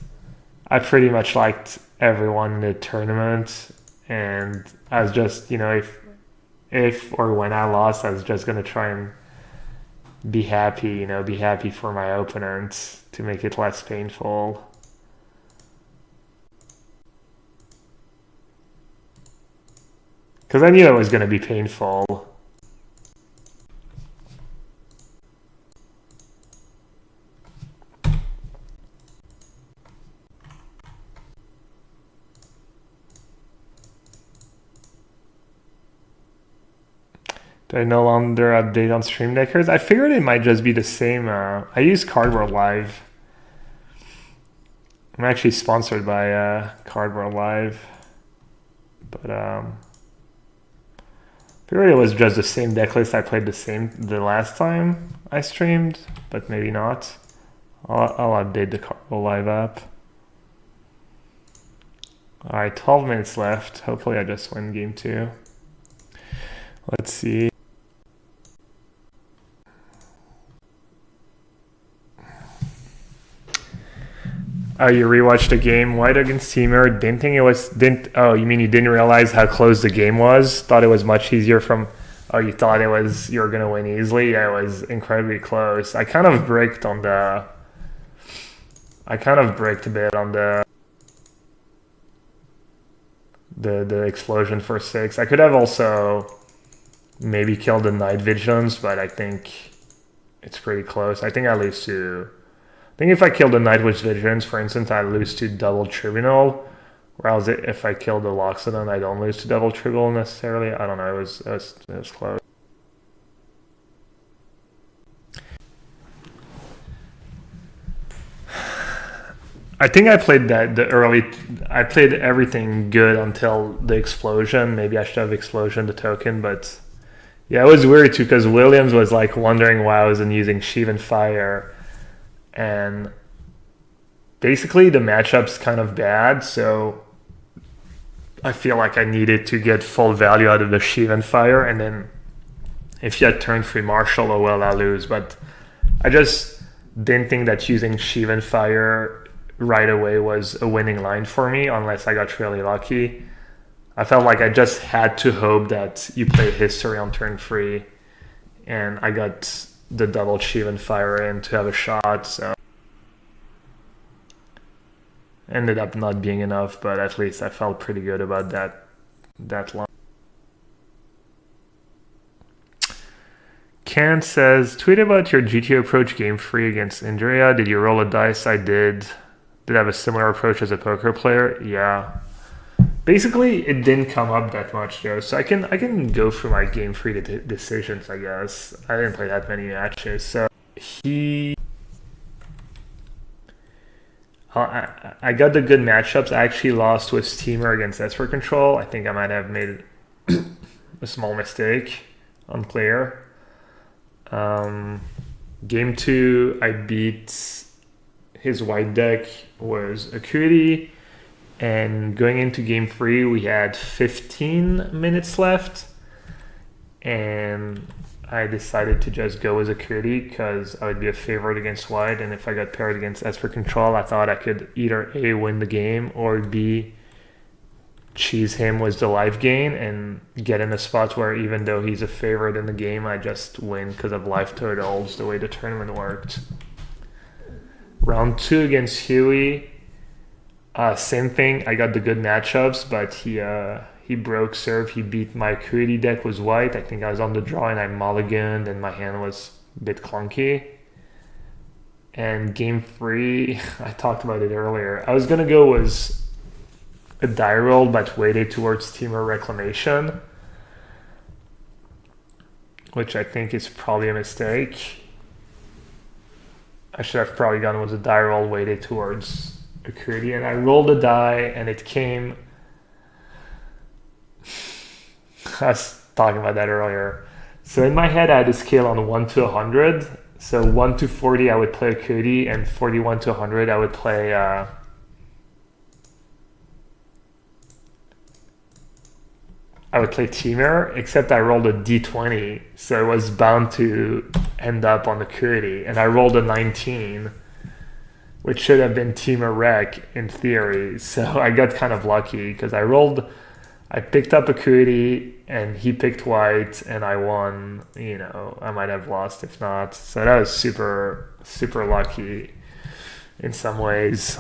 I pretty much liked everyone in the tournament, and I was just, if or when I lost, I was just gonna try and be happy, be happy for my opponent to make it less painful. Because I knew it was gonna be painful. Do I no longer update on Stream Deckers? I figured it might just be the same. I use Cardboard Live. I'm actually sponsored by Cardboard Live. But figured it was just the same deck list I played the last time I streamed, but maybe not. I'll update the Cardboard Live app. Alright, 12 minutes left. Hopefully I just win game 2. Let's see. Oh, you rewatched the game, White against Teamer. Oh, you mean you didn't realize how close the game was? Thought it was much easier you thought you were gonna win easily? Yeah, it was incredibly close. I kind of braked a bit on the explosion for 6. I could have also maybe killed the Night Vigilance, but I think it's pretty close. I think if I kill the Night Witch Vigilance, for instance, I lose to double Tribunal. Whereas if I kill the Loxodon, I don't lose to double Tribunal necessarily. I don't know. It was close. I think I played I played everything good until the explosion. Maybe I should have explosion the token, but yeah, it was weird too because Williams was like wondering why I wasn't using Sheevan Fire. And basically the matchup's kind of bad, so I feel like I needed to get full value out of the Sheevan Fire, and then if you had turn 3 Marshall, oh well, I lose. But I just didn't think that using Sheevan Fire right away was a winning line for me, unless I got really lucky. I felt like I just had to hope that you play History on turn 3, and I got the double Sheevan Fire in to have a shot, so ended up not being enough, but at least I felt pretty good about that line. Karen says, tweet about your GTO approach game 3 against Andrea. Did you roll a dice? I did. Did I have a similar approach as a poker player? Yeah. Basically, it didn't come up that much though, so I can go through my game 3 decisions. I guess I didn't play that many matches, so he. I got the good matchups. I actually lost with Steamer against Esper Control. I think I might have made a small mistake on player. Game 2, I beat his white deck was Acuity, and going into game 3, we had 15 minutes left, and I decided to just go with Acuity because I would be a favorite against white, and if I got paired against Esper Control, I thought I could either A, win the game, or B, cheese him with the life gain and get in a spot where even though he's a favorite in the game, I just win because of life totals, the way the tournament worked. Round 2 against Huey, same thing. I got the good matchups, but he broke serve. He beat my Acuity deck was white. I think I was on the draw and I mulliganed and my hand was a bit clunky. And game 3, I talked about it earlier. I was gonna go with a die roll, but weighted towards Teamer Reclamation, which I think is probably a mistake. I should have probably gone with a die roll weighted towards Acuity, and I rolled a die and it came. I was talking about that earlier. So in my head, I had a scale on 1 to 100. So 1 to 40, I would play Acuity, and 41 to 100, I would play. I would play Teamer, except I rolled a d20, so it was bound to end up on Acuity, and I rolled a 19, which should have been Teamer Rec in theory. So I got kind of lucky because I picked up Acuity and he picked white and I won. You know, I might have lost if not. So that was super, super lucky in some ways.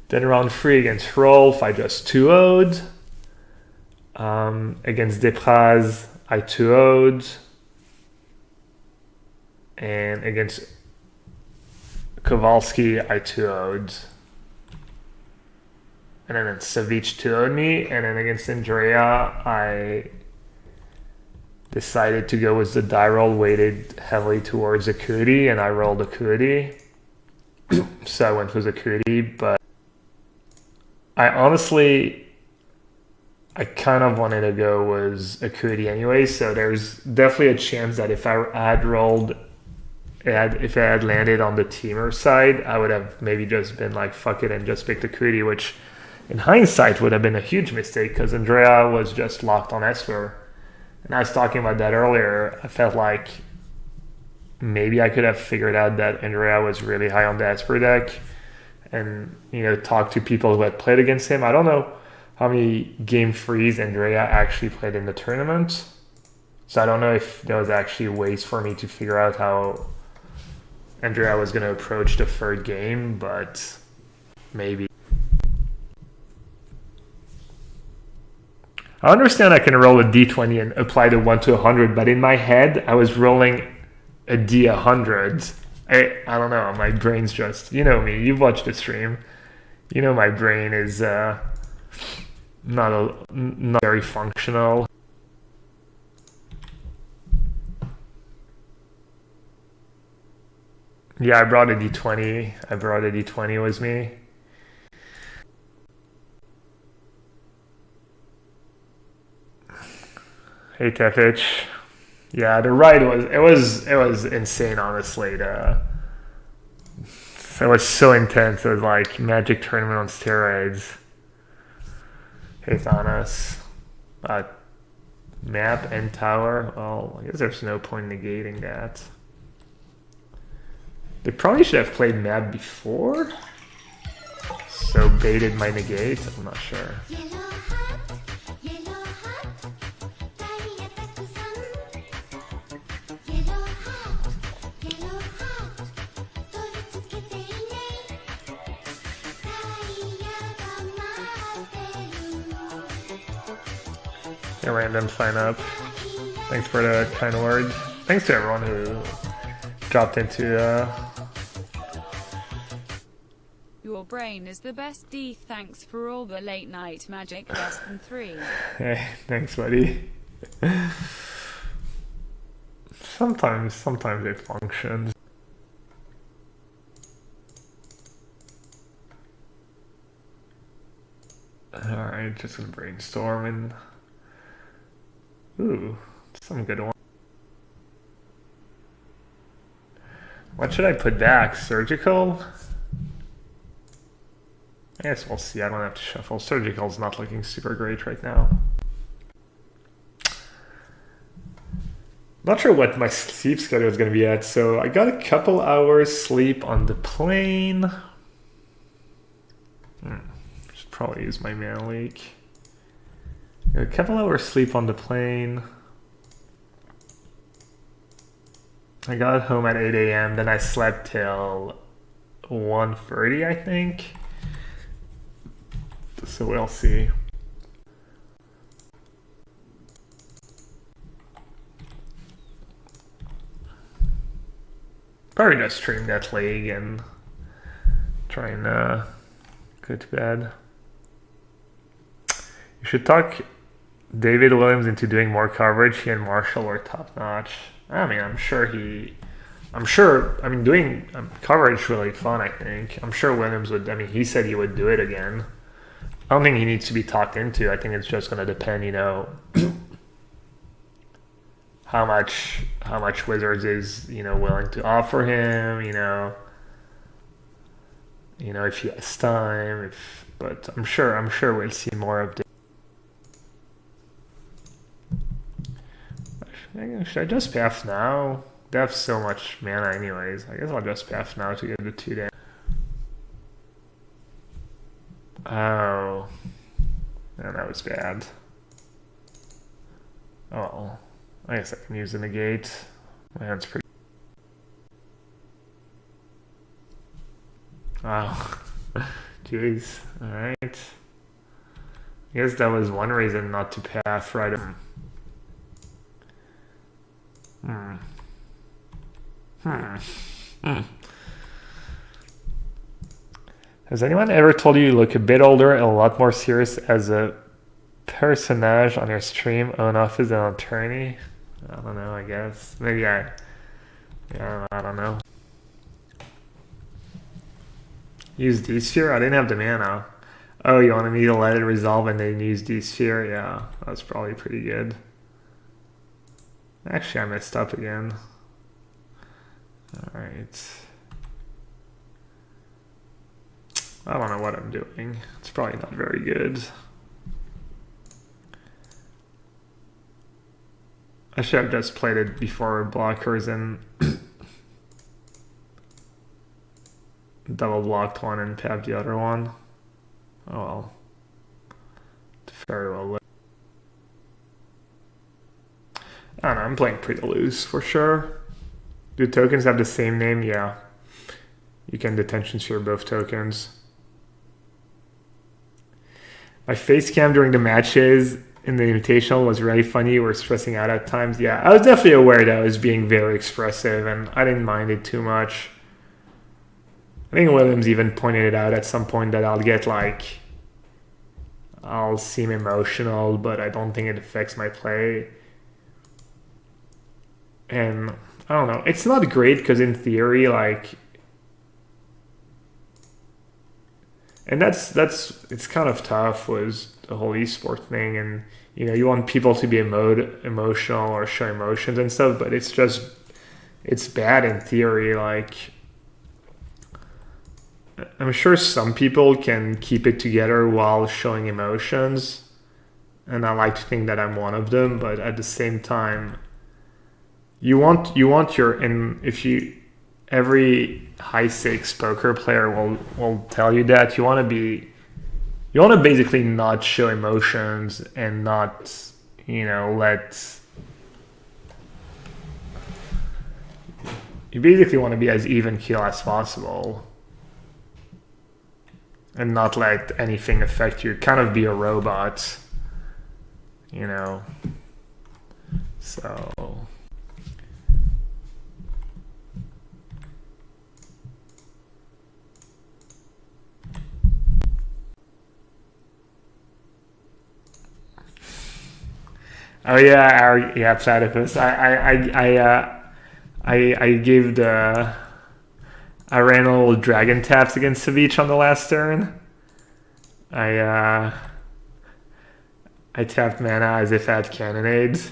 Then round 3 against Rolf, I just 2-0'd. Against Depraz, I 2-0'd. And against Kowalski, I 2-0'd. And then Savic 2-0'd me. And then against Andrea, I decided to go with the die roll weighted heavily towards Acuity, and I rolled Acuity. So I went with Acuity, but I kind of wanted to go with Acuity anyway, so there's definitely a chance that if I had rolled, if I had landed on the Teamer side, I would have maybe just been like, fuck it, and just picked Acuity, which in hindsight would have been a huge mistake because Andrea was just locked on Esper. And I was talking about that earlier. I felt like maybe I could have figured out that Andrea was really high on the Esper deck and, you know, talk to people who had played against him. I don't know how many game 3s Andrea actually played in the tournament. So I don't know if there was actually ways for me to figure out how Andrea was going to approach the third game, but maybe. I understand I can roll a d20 and apply the 1 to 100, but in my head, I was rolling a d100. I don't know, my brain's just, you know me, you've watched the stream. You know my brain is not very functional. Yeah, I brought a d20 with me. Hey Tefich. Yeah, the ride was insane, honestly. It was so intense. It was like Magic Tournament on steroids. Hey Thanos. Map and tower. Well, I guess there's no point negating that. They probably should have played map before. So baited my negate. I'm not sure. A random sign up. Thanks for the kind words. Thanks to everyone who dropped into Your brain is the best. D. Thanks for all the late night magic. Less than 3. Hey, thanks, buddy. Sometimes it functions. Alright, just gonna brainstorm and... Ooh, some good one. What should I put back? Surgical? I guess we'll see. I don't have to shuffle. Surgical's not looking super great right now. Not sure what my sleep schedule is going to be at, so I got a couple hours sleep on the plane. Should probably use my mana leak. Got a couple hours sleep on the plane. I got home at 8 a.m. Then I slept till 1:30, I think. So we'll see. Probably just stream that league and try and go to bed. You should talk David Williams into doing more coverage. He and Marshall were top notch. I mean, doing coverage really fun, I think. I'm sure Williams would, he said he would do it again. I don't think he needs to be talked into. I think it's just going to depend, how much Wizards is, willing to offer him, if he has time, but I'm sure we'll see more of this. Should I just path now? They have so much mana anyways. I guess I'll just path now to get the 2 damage. Oh. Yeah, that was bad. Oh. I guess I can use the negate. My hand's pretty... Oh. Jeez. Alright. I guess that was one reason not to path right. Has anyone ever told you look a bit older and a lot more serious as a personage on your stream on off as an attorney? I don't know, I guess. Maybe I don't know. Use D-Sphere? I didn't have the mana. Oh, you wanted me to let it resolve and then use D-Sphere? Yeah, that's probably pretty good. Actually, I messed up again. Alright. I don't know what I'm doing. It's probably not very good. I should have just played it before blockers and double blocked one and tapped the other one. Oh well. Very well. I don't know, I'm playing pretty loose for sure. Do tokens have the same name? Yeah. You can detention sphere both tokens. My face cam during the matches in the Invitational was really funny. We were stressing out at times. Yeah, I was definitely aware that I was being very expressive and I didn't mind it too much. I think Williams even pointed it out at some point that I'll seem emotional, but I don't think it affects my play. And I don't know, it's not great because in theory, and it's kind of tough was the whole esport thing, and you want people to be emotional or show emotions and stuff, but it's bad in theory. I'm sure some people can keep it together while showing emotions, and I like to think that I'm one of them, but at the same time, you want every high stakes poker player will tell you that you want to basically not show emotions and not you basically want to be as even keel as possible and not let anything affect you, kind of be a robot, so Oh yeah, yeah, platypus. I gave the I ran a little dragon taps against Savich on the last turn. I tapped mana as if I had cannonades.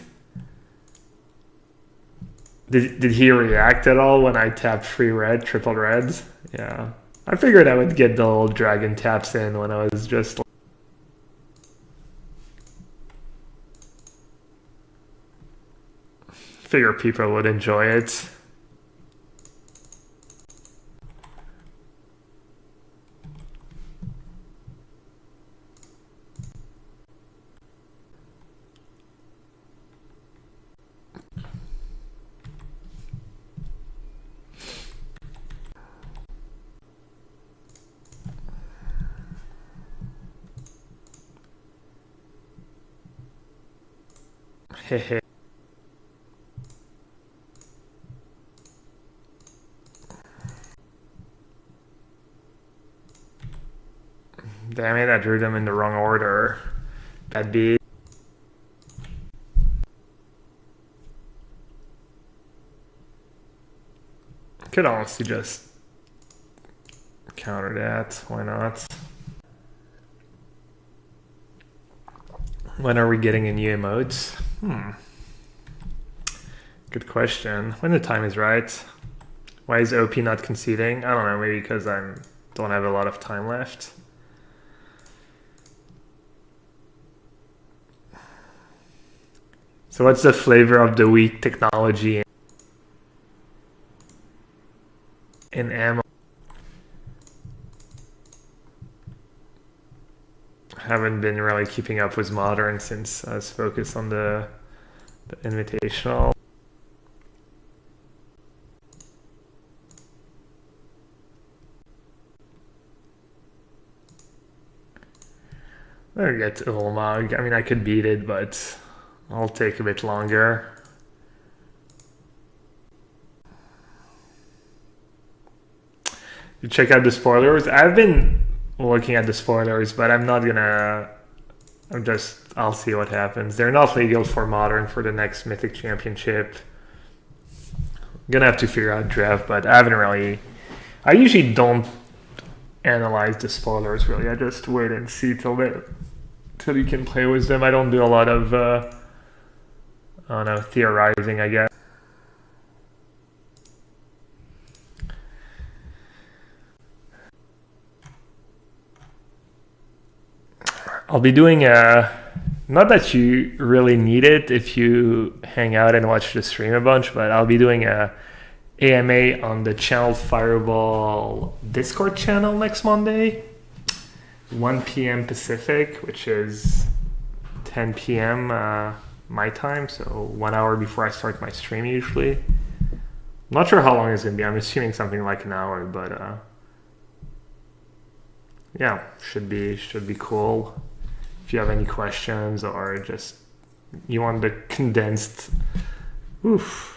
Did he react at all when I tapped free red, triple reds? Yeah. I figured I would get the little dragon taps in when I was just... Figure people would enjoy it. Hehe. Damn it, I drew them in the wrong order. Bad beat. Could honestly just counter that. Why not? When are we getting a new emotes? Good question. When the time is right. Why is OP not conceding? I don't know, maybe because I don't have a lot of time left. So what's the flavor of the week technology in ammo? Haven't been really keeping up with modern since I was focused on the invitational. There we get Ulmog. I mean, I could beat it, but I'll take a bit longer. You check out the spoilers. I've been looking at the spoilers, but I'm not gonna... I'll see what happens. They're not legal for Modern for the next Mythic Championship. I'm gonna have to figure out draft, but I haven't really... I usually don't analyze the spoilers, really. I just wait and see till you can play with them. I don't do a lot of, I don't know, theorizing, I guess. I'll be doing not that you really need it if you hang out and watch the stream a bunch, but I'll be doing a AMA on the Channel Fireball Discord channel next Monday, 1 p.m. Pacific, which is 10 p.m. My time, so 1 hour before I start my stream usually. I'm not sure how long it's going to be. I'm assuming something like an hour, but yeah, should be cool. If you have any questions or just you want the condensed, oof.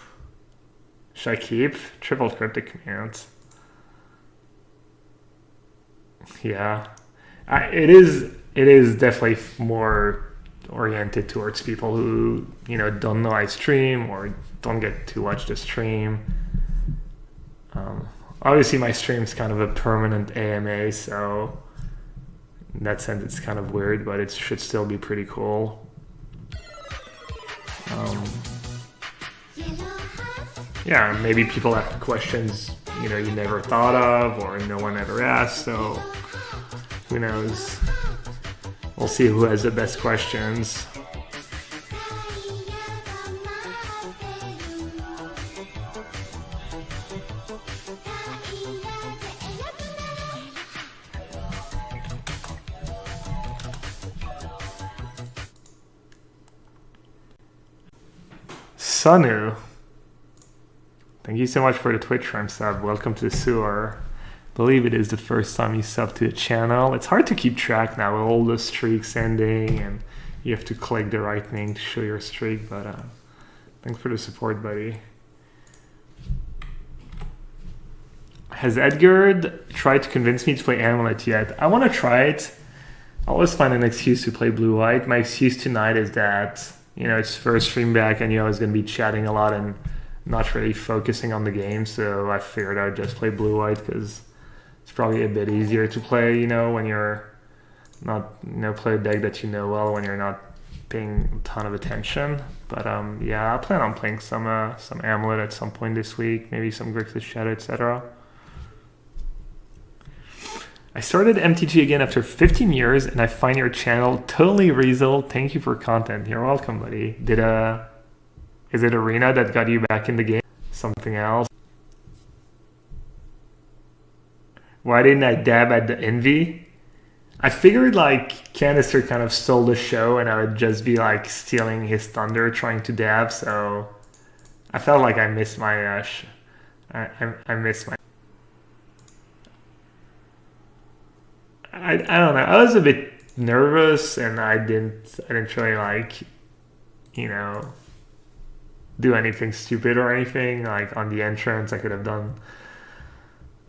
Should I keep triple cryptic commands? Yeah, it is definitely more oriented towards people who don't know I stream or don't get to watch the stream. Obviously, my stream's kind of a permanent AMA, so. In that sense, it's kind of weird, but it should still be pretty cool. Yeah, maybe people have questions you never thought of or no one ever asked, so who knows? We'll see who has the best questions. Sanu, thank you so much for the Twitch Prime sub. Welcome to the sewer. I believe it is the first time you sub to the channel. It's hard to keep track now with all the streaks ending and you have to click the right thing to show your streak, but thanks for the support, buddy. Has Edgar tried to convince me to play Amulet yet? I want to try it. I always find an excuse to play blue-white. My excuse tonight is that it's first stream back, and I was going to be chatting a lot and not really focusing on the game. So I figured I'd just play blue white because it's probably a bit easier to play, when you're not, play a deck that you know well when you're not paying a ton of attention. But yeah, I plan on playing some Amulet at some point this week, maybe some Grixis Shadow, etc. I started MTG again after 15 years, and I find your channel totally reasonable. Thank you for content. You're welcome, buddy. Is it Arena that got you back in the game? Something else? Why didn't I dab at the Envy? I figured like Canister kind of stole the show, and I would just be like stealing his thunder trying to dab. So I felt like I missed my I missed my. I don't know. I was a bit nervous, and I didn't really like, do anything stupid or anything. Like on the entrance, I could have done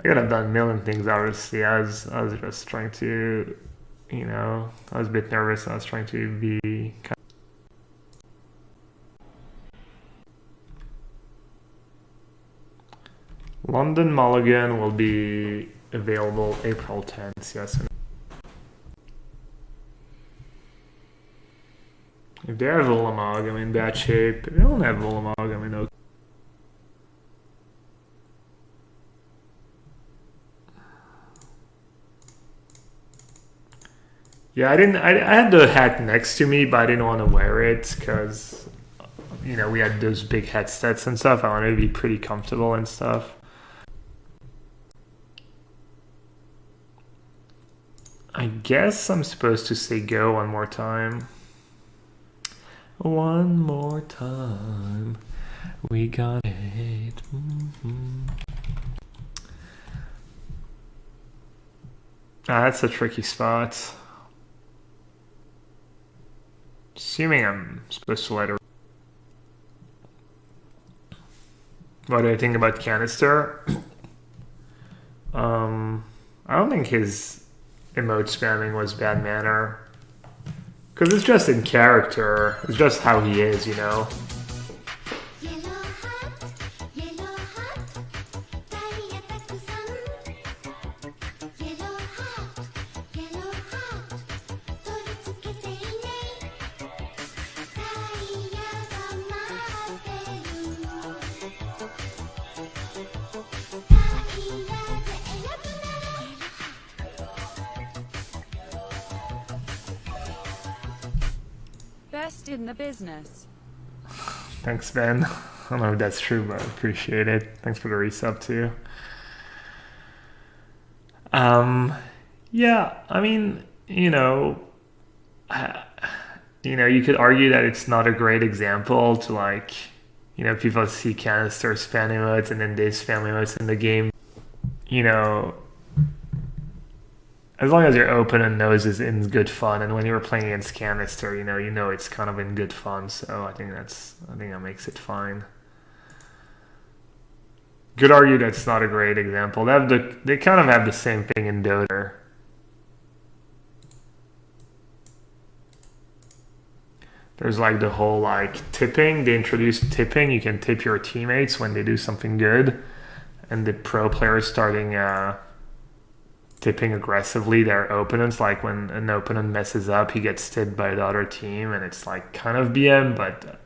a million things. Obviously, I was just trying to, I was a bit nervous. I was trying to be. London Mulligan will be available April 10th. Yes. If they have Ulamog, I'm in bad shape. If they don't have Ulamog, I'm in okay. Yeah, I had the hat next to me, but I didn't want to wear it because, we had those big headsets and stuff. I wanted to be pretty comfortable and stuff. I guess I'm supposed to say go one more time. One more time. We got it. That's a tricky spot. Assuming I'm supposed to let her. What do I think about Canister? I don't think his emote spamming was bad manner. Because it's just in character. It's just how he is, Best in the business. Thanks, Ben. I don't know if that's true, but I appreciate it. Thanks for the resub, too. Yeah, I mean, you could argue that it's not a great example to, like, people see Canister spam emotes and then they spam emotes in the game. As long as your opponent knows it's in good fun, and when you were playing against Canister, it's kind of in good fun. So I think that makes it fine. Could argue that's not a great example. They kind of have the same thing in Dota. There's like the whole like tipping. They introduced tipping. You can tip your teammates when they do something good, and the pro players starting tipping aggressively their opponents. Like when an opponent messes up, he gets tipped by the other team, and it's like kind of BM, but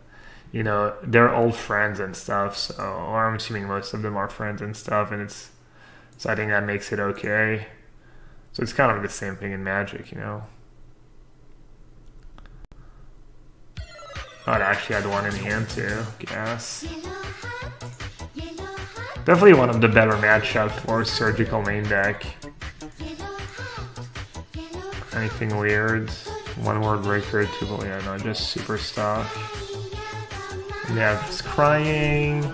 they're old friends and stuff. So, or I'm assuming most of them are friends and stuff, and so I think that makes it okay. So it's kind of the same thing in Magic, Oh, I actually had one in hand too. Gas. Definitely one of the better matchups for surgical main deck. Anything weird? One word breaker, just super stuff. And yeah, just crying.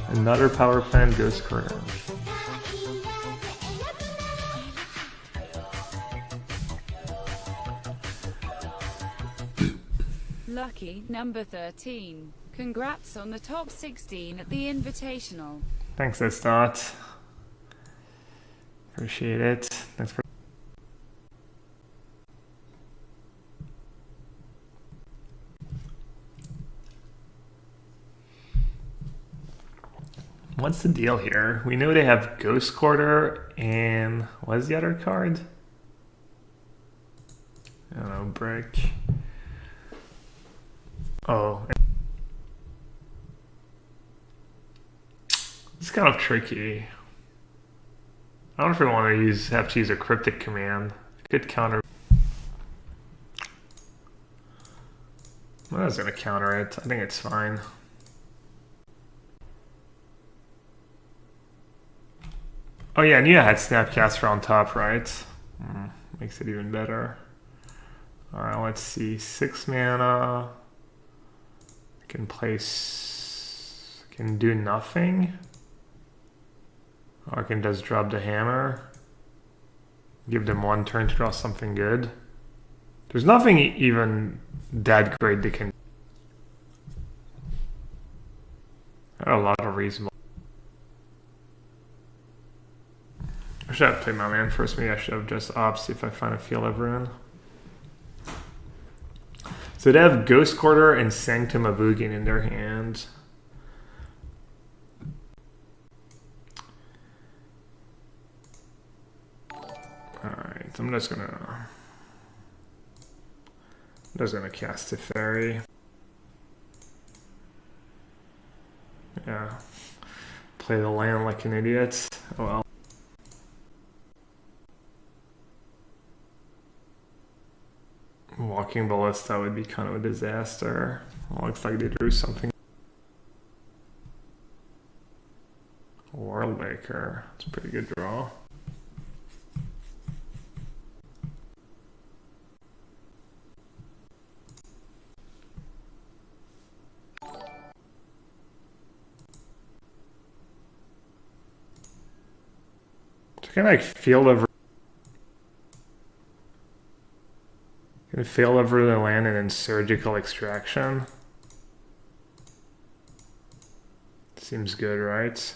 Another power plant goes current. Lucky number 13. Congrats on the top 16 at the Invitational. Thanks, Estot. Appreciate it. Thanks for. What's the deal here? We know they have Ghost Quarter and what's the other card? I don't know, Brick. Oh. It's kind of tricky. I don't know if we want to have to use a cryptic command. Could counter. I was gonna counter it. I think it's fine. Oh yeah, and you had Snapcaster on top, right? Makes it even better. Alright, let's see. 6 mana. Can place. Can do nothing. Or I can just drop the hammer. Give them 1 turn to draw something good. There's nothing even that great they can. A lot of reasonable. I should have played my land first. Maybe I should have just ops if I find a field of ruin. So they have Ghost Quarter and Sanctum of Ugin in their hand. Alright, I'm just gonna cast a fairy. Yeah. Play the land like an idiot. Oh well. Walking Ballista would be kind of a disaster. Well, looks like they drew something. Worldmaker. It's a pretty good draw. So can I like field over the land and then surgical extraction? Seems good, right?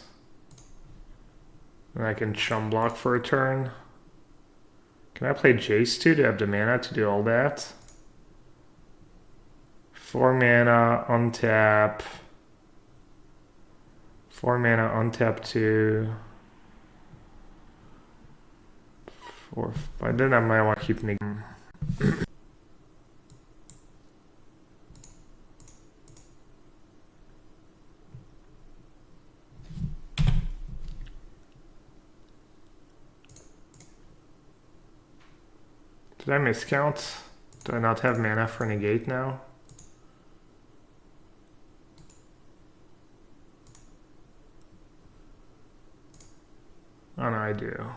And I can chum block for a turn. Can I play Jace too to have the mana to do all that? 4 mana, untap. 4 mana, untap 2. 4. But then I might want to keep negating. Did I miscount? Do I not have mana for negate now? Oh no, I do.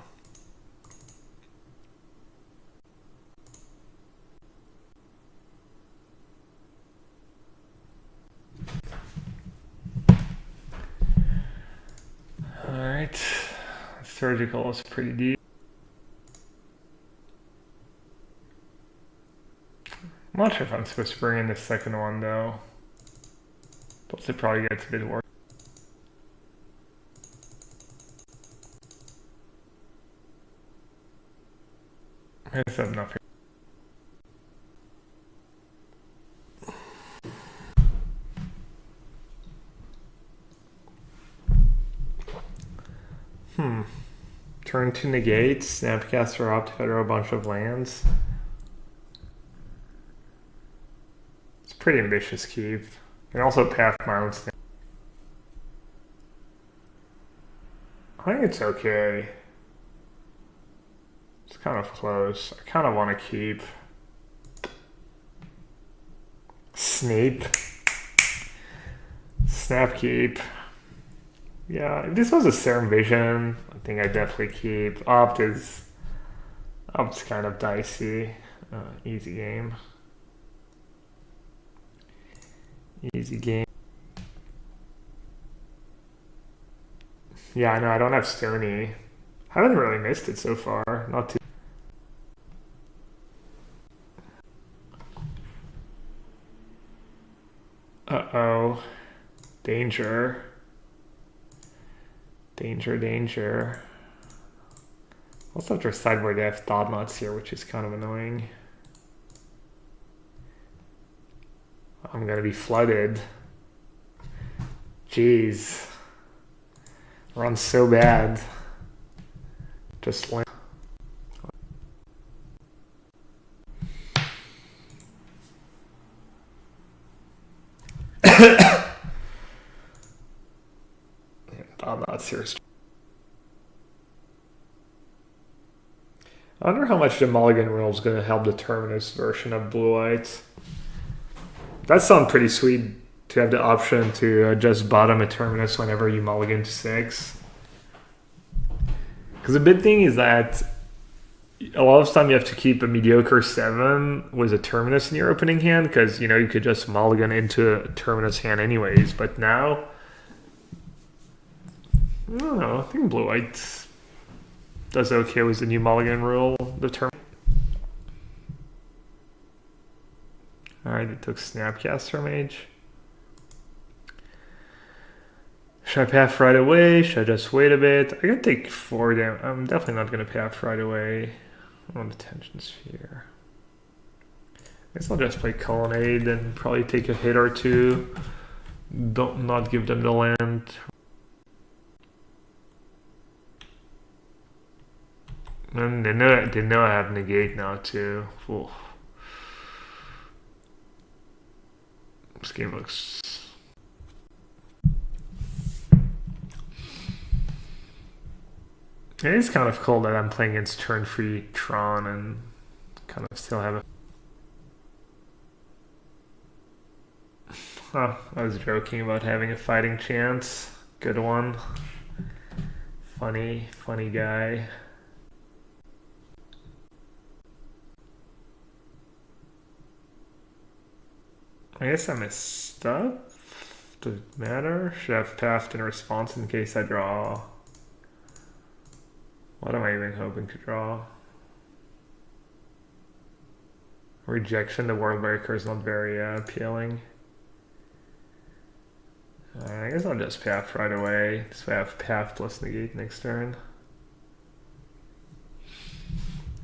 Alright. Surgical is pretty deep. I'm not sure if I'm supposed to bring in the second one though. Plus it probably gets a bit worse. I just have enough here. Turn 2 negates, Snapcaster up to federal a bunch of lands. It's a pretty ambitious keep. And also path my own snap. I think it's okay. It's kind of close. I kind of want to keep. Snape. Snap keep. Yeah, if this was a Serum Vision, I think I'd definitely keep. Opt's kind of dicey. Easy game. Easy game. Yeah, I know, I don't have Stony. Haven't really missed it so far. Not too. Uh-oh. Danger. Danger. Also have to sideboard they have Thought Knots here, which is kind of annoying. I'm gonna be flooded. Jeez. Run so bad. Just land. I'm not serious. I wonder how much the mulligan rule is going to help determine this version of blue-white. That sounds pretty sweet to have the option to adjust bottom at terminus whenever you mulligan to 6. Because the big thing is that a lot of time you have to keep a mediocre 7 with a terminus in your opening hand, because you know you could just mulligan into a terminus hand anyways. But now, I don't know. I think blue-white does okay with the new mulligan rule. Alright, it took Snapcaster Mage. Should I path right away? Should I just wait a bit? I gotta take 4 damage. I'm definitely not gonna path right away. I want Attention Sphere. I guess I'll just play Colonnade and probably take a hit or two. Don't not give them the land. And they know I have negate now too. Oof. This game looks. It is kind of cool that I'm playing against turn-free Tron and kind of still have a. Oh, I was joking about having a fighting chance. Good one. Funny guy. I guess I messed up. Does it matter? Should I have passed in response in case I draw? What am I even hoping to draw? Rejection, the World Breaker is not very appealing. I guess I'll just path right away. So I have path plus negate next turn.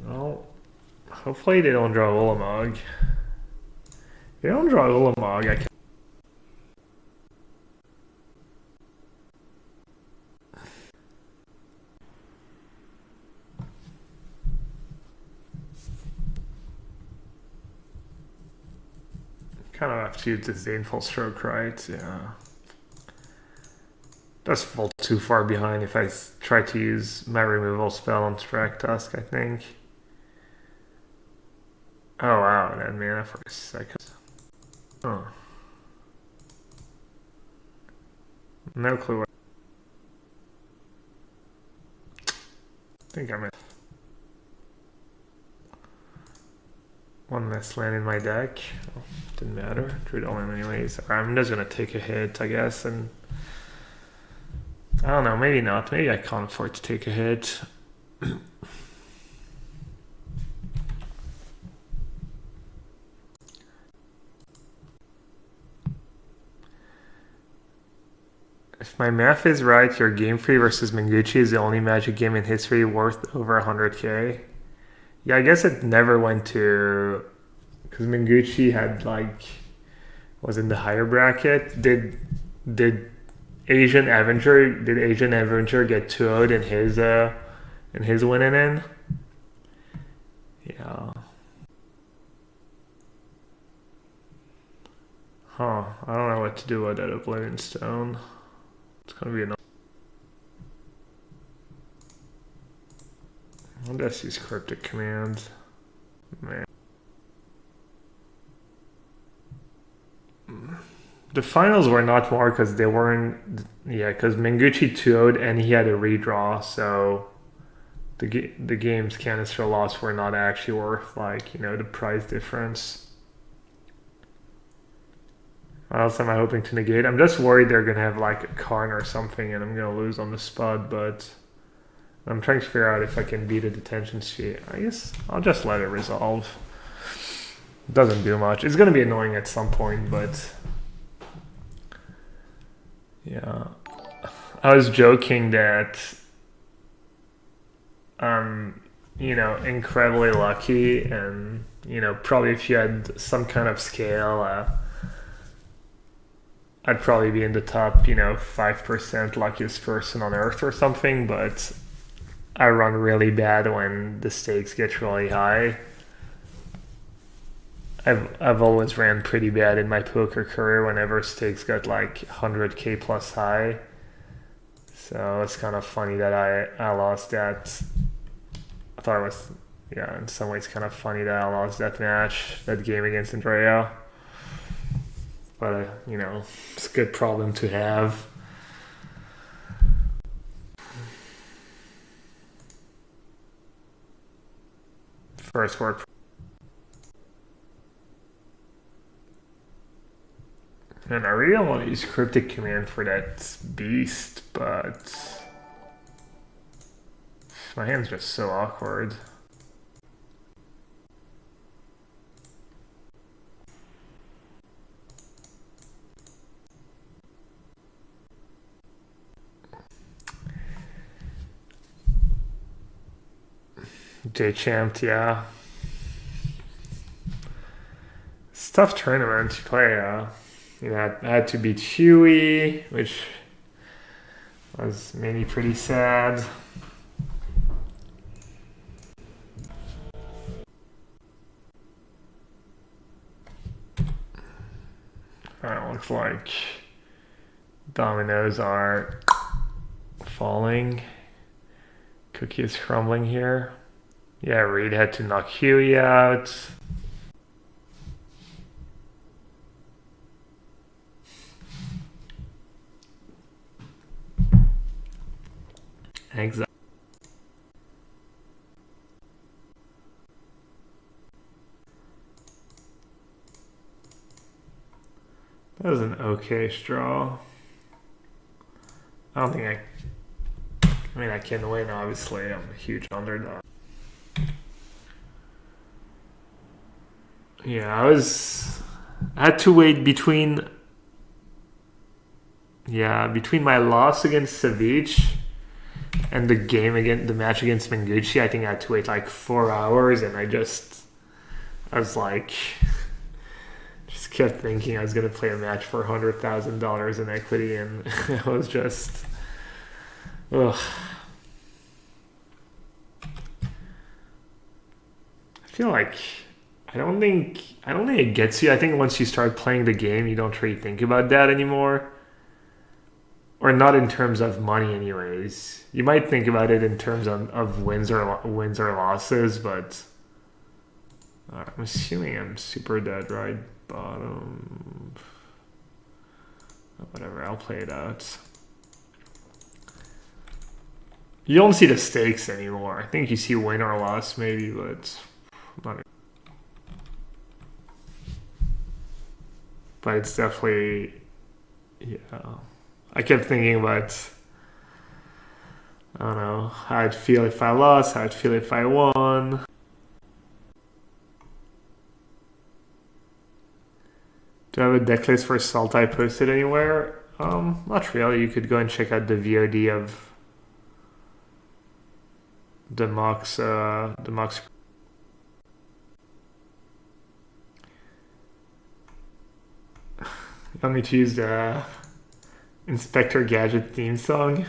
Well, hopefully they don't draw Ulamog. If they don't draw Ulamog, I can. Kind of have to use Disdainful Stroke, right? Yeah. That's fall too far behind if I try to use my removal spell on Strike Tusk, I think. Oh wow, that mana for a second. Oh. No clue what. I think I'm at one less land in my deck. Oh, didn't matter. Drew it all in anyways. I'm just gonna take a hit, I guess, and I don't know, maybe not. Maybe I can't afford to take a hit. If my math is right, your Game Free versus Mengucci is the only Magic game in history worth over 100k. Yeah, I guess it never went to... Because Mengucci had was in the higher bracket. Did Asian Avenger get 2-0'd in his winning in? Yeah. Huh. I don't know what to do with that Oblivion Stone. It's gonna be another. I'll just use Cryptic Command. Man. The finals were not more because they weren't. Yeah, because Mengucci 2-0'd and he had a redraw, so the game's canister loss were not actually worth the price difference. What else am I hoping to negate? I'm just worried they're gonna have a Karn or something and I'm gonna lose on the spot, but I'm trying to figure out if I can beat a Detention Sphere. I guess I'll just let it resolve. It doesn't do much. It's gonna be annoying at some point, but yeah. I was joking that I'm, incredibly lucky and, probably if you had some kind of scale, I'd probably be in the top, 5% luckiest person on earth or something, but I run really bad when the stakes get really high. I've always ran pretty bad in my poker career whenever stakes got like 100k plus high. So it's kind of funny that I lost that. I thought it was, yeah, in some ways kind of funny that I lost that match, that game against Andrea. But, it's a good problem to have. First word. And I really don't want to use Cryptic Command for that beast, but my hand's just so awkward. J-Champ, yeah. It's a tough tournament to play. I had to beat Huey, which was maybe pretty sad. Looks like dominoes are falling. Cookie is crumbling here. Yeah, Reed had to knock Huey out. Exactly. That was an okay straw. I don't think I can win, obviously. I'm a huge underdog. Yeah, I had to wait between my loss against Savage and the match against Mengucci. I think I had to wait like 4 hours, and I was like, just kept thinking I was gonna play a match for $100,000 in equity, and I was just, ugh. I feel like I don't think it gets you. I think once you start playing the game, you don't really think about that anymore. Or not in terms of money, anyways. You might think about it in terms of wins or losses, but I'm assuming I'm super dead right bottom. Whatever, I'll play it out. You don't see the stakes anymore. I think you see win or loss maybe, but not. But it's definitely, yeah. I kept thinking about, I don't know, how I'd feel if I lost, how I'd feel if I won. Do I have a deck list for Salt I posted anywhere? Not really. You could go and check out the VOD of the Mox. You want me to use the Inspector Gadget theme song?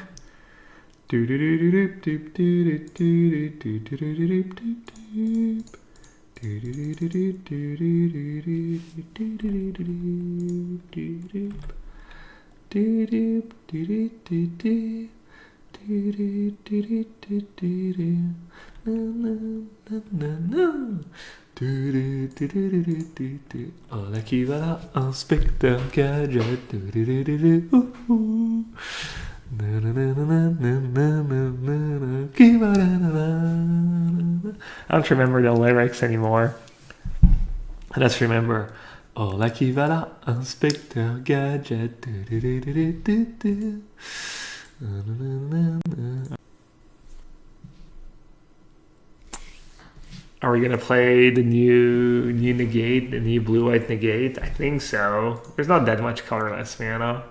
Oh, qui va là, Inspecteur Gadget. I don't remember the lyrics anymore. I just remember, oh, qui va là, Inspecteur Gadget. Are we gonna play the new negate, the new blue-white negate? I think so. There's not that much colorless mana.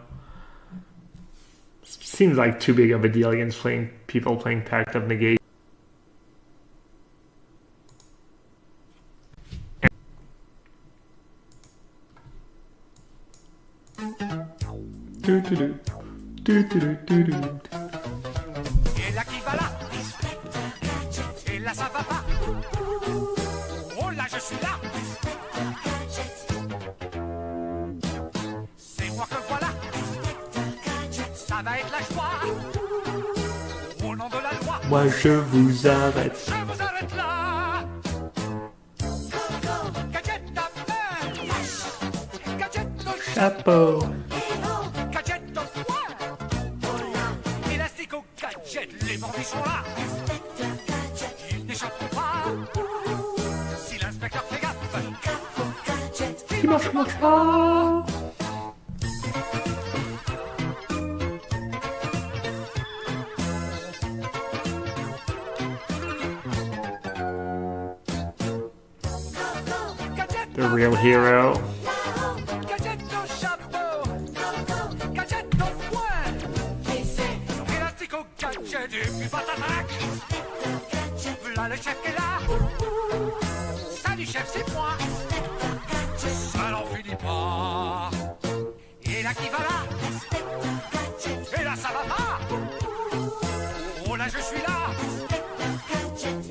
Seems like too big of a deal against people playing Pact of Negate. Do do do. Do do do do do. Et là qui va là. Et là ça va pas. Oh là je suis là. C'est moi que voilà. Ça va être la joie. Au nom de la loi. Moi je vous arrête. Je vous arrête là. Gadget ta main. Gadget au Chapeau. gadget au poing. Élastique au gadget. Les bandits sont là. Ils n'échapperont pas. Si l'inspecteur fait gaffe. Il marche pas. Gadget The real hero. Gadget au chapeau. Gadget au poing. Élastique au gadget. Et puis patatrac. V'là le chef qui est là. Salut chef, c'est moi. Ça n'en finit pas. Et là qui va là. Et là ça va pas. Oh là je suis là.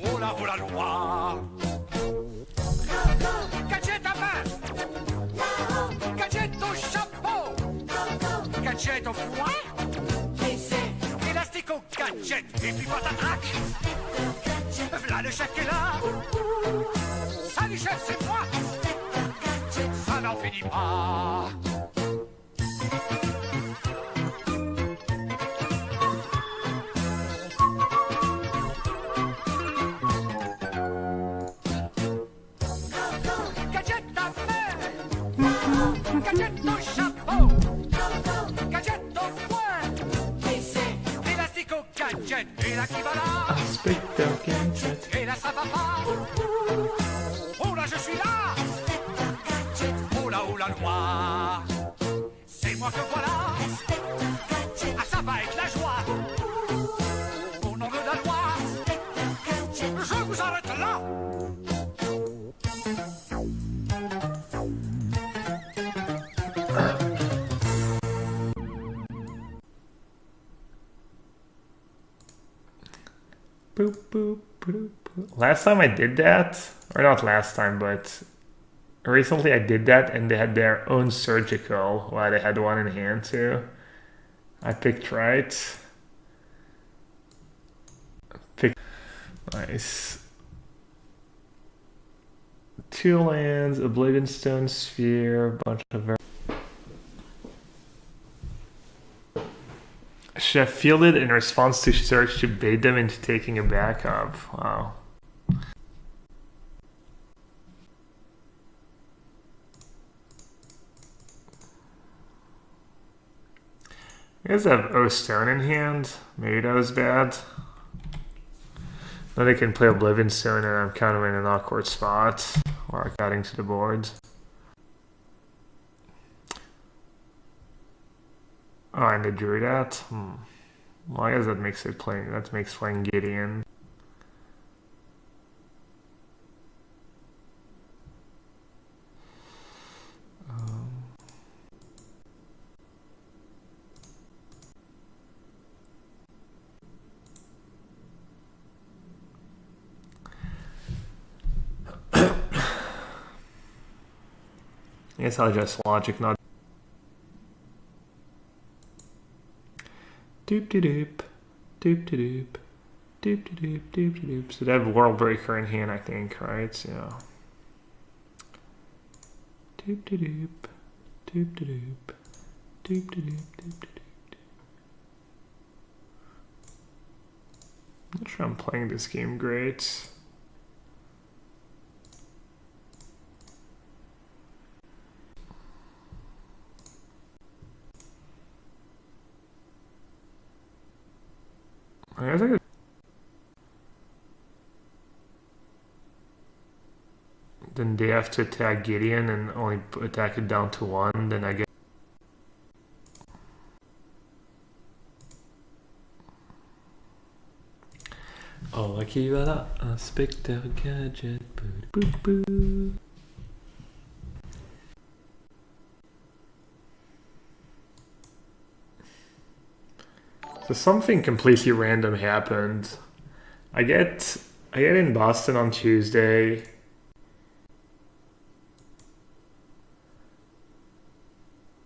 Oh là la loi. Gadget à main. Gadget au chapeau. Gadget au poing. Élastique au gadget. Et puis patatrac. V'là le chef qui est là. Salut chef, c'est moi. Ça n'en finit pas. Gadget à main. Gadget au chapeau. Gadget au poing. Élastique au gadget. Et là qui va là. Inspecteur Gadget. Et là ça va pas. Oh là je suis là. Oh la loi. C'est moi que voilà. Ah ça va être la joie. Au nom de la loi. Je vous arrête là. Boop, boop, boop, boop. Last time I did that, or not last time, but recently I did that and they had their own surgical, while they had one in hand too. I picked right. Nice. 2 lands, Oblivion Stone Sphere, a bunch of... Chef fielded in response to search to bait them into taking a backup. Wow. You guys have O Stone in hand. Maybe that was bad. Now they can play Oblivion Stone and I'm kind of in an awkward spot. Or adding to the board. Oh, and they drew that? Well, I guess that makes it playing. That makes playing Gideon. I guess I'll just logic not. Doop de doop, doop de doop, doop de doop, doop de doop. So they have World Breaker in hand, I think, right? Yeah. Doop de doop, doop de doop, doop de doop, doop de doop. I'm not sure I'm playing this game great. I guess I could. Then they have to attack Gideon and only attack it down to 1. Then I get. Oh, lucky voilà, Inspecteur Gadget. Boo, boo, boo. So something completely random happened. I get in Boston on Tuesday.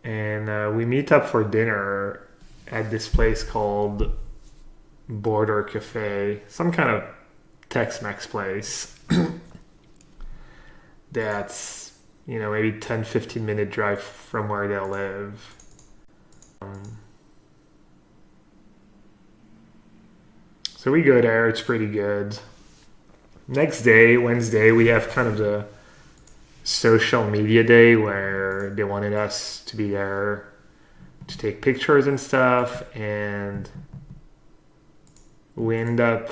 And we meet up for dinner at this place called Border Cafe, some kind of Tex-Mex place that's, you know, maybe 10-15 minute drive from where they live. So we go there, it's pretty good. Next day, Wednesday, we have kind of the social media day where they wanted us to be there to take pictures and stuff, and I end up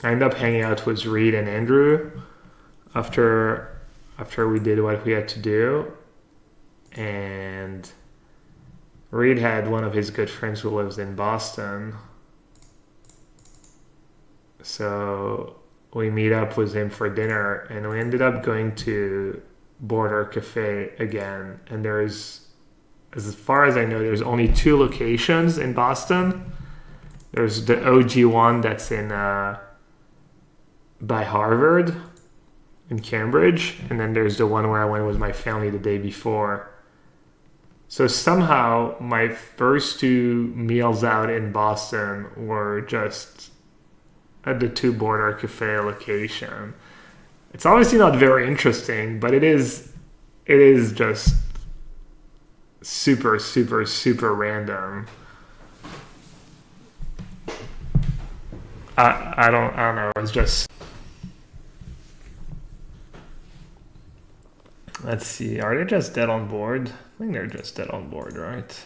hanging out with Reed and Andrew after we did what we had to do. And Reed had one of his good friends who lives in Boston, so we meet up with him for dinner, and we ended up going to Border Cafe again. And there's, as far as I know, there's only 2 locations in Boston. There's the OG one that's in by Harvard in Cambridge, and then there's the one where I went with my family the day before. So somehow my first 2 meals out in Boston were just at the 2 Border Cafe location. It's obviously not very interesting, but it is just super, super, super random. I don't know. It's just, let's see. Are they just dead on board? I think they're just dead on board, right?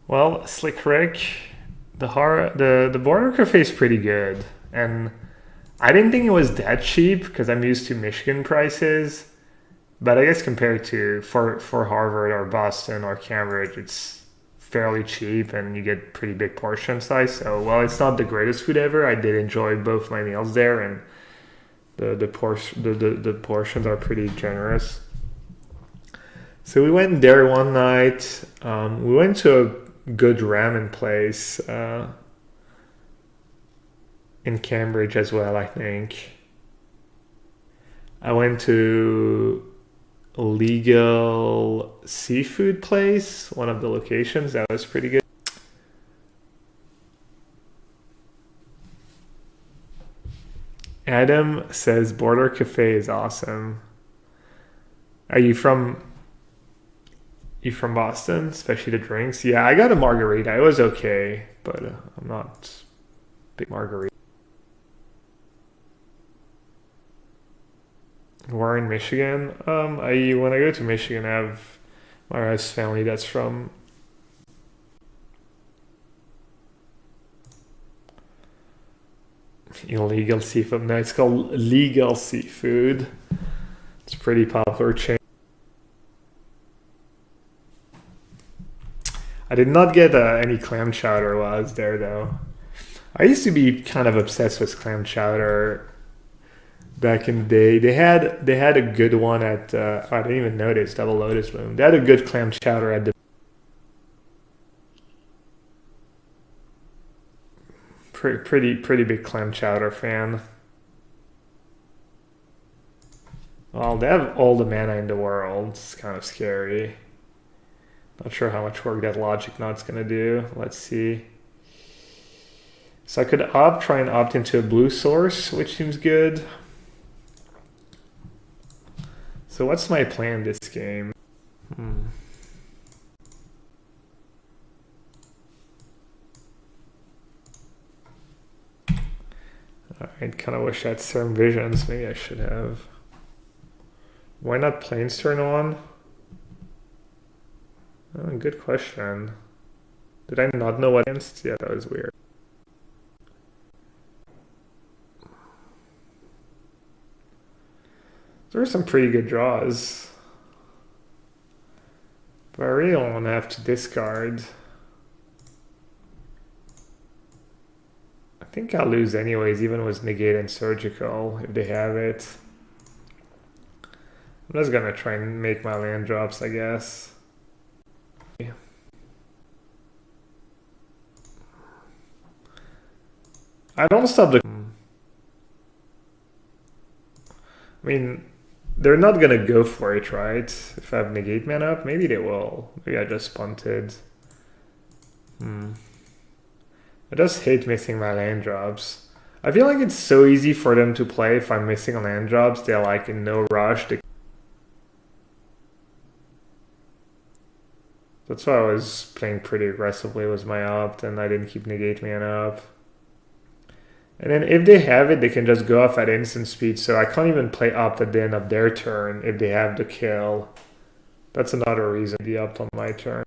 Well, Slick Rick, the Border Cafe is pretty good, and I didn't think it was that cheap because I'm used to Michigan prices, but I guess compared to for Harvard or Boston or Cambridge, it's fairly cheap and you get pretty big portion size. So while it's not the greatest food ever, I did enjoy both my meals there, and the portions are pretty generous. So we went there one night. We went to a good ramen place in Cambridge as well, I think. I went to a legal seafood place, one of the locations. That was pretty good. Adam says Border Cafe is awesome. Are you from Boston, especially the drinks? Yeah, I got a margarita. It was okay, but I'm not big margarita. We're in Michigan. When I go to Michigan, I have my wife's family that's from illegal seafood. No, it's called legal seafood. It's a pretty popular chain. I did not get any clam chowder while I was there, though. I used to be kind of obsessed with clam chowder back in the day. They had a good one at I didn't even notice Double Lotus Boom. They had a good clam chowder at the pretty big clam chowder fan. Well, they have all the mana in the world. It's kind of scary. Not sure how much work that Logic Knot's gonna do. Let's see. So I could try and opt into a blue source, which seems good. So what's my plan this game? I kind of wish I had certain visions. Maybe I should have. Why not Plains turn on? Oh, good question. Did I not know what against? Yeah, that was weird. There were some pretty good draws. Do I really want to have to discard? I think I'll lose anyways, even with negate and surgical, if they have it. I'm just gonna try and make my land drops, I guess. I don't stop the... I mean, they're not gonna go for it, right? If I have negate mana up, maybe they will. Maybe I just punted. I just hate missing my land drops. I feel like it's so easy for them to play if I'm missing land drops. They're like in no rush. That's why I was playing pretty aggressively with my opt and I didn't keep negate mana up. And then if they have it, they can just go off at instant speed, so I can't even play opt at the end of their turn if they have the kill. That's another reason the opt on my turn.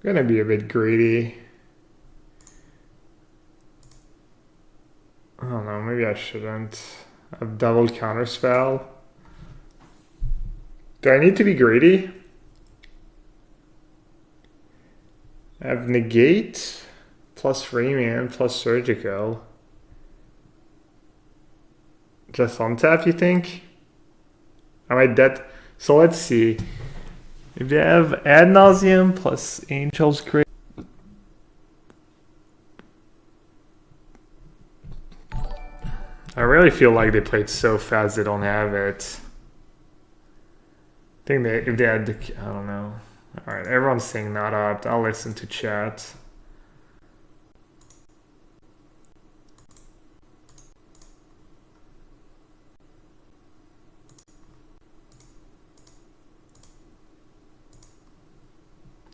Gonna be a bit greedy. I don't know, maybe I shouldn't. I've doubled counterspell. Do I need to be greedy? I have negate plus remand plus surgical. Just untap, you think? Am I dead? So let's see. If they have ad nauseum plus angel's crit. I really feel like they played so fast they don't have it. I think that if they had the, I don't know. Alright, everyone's saying not opt. I'll listen to chat.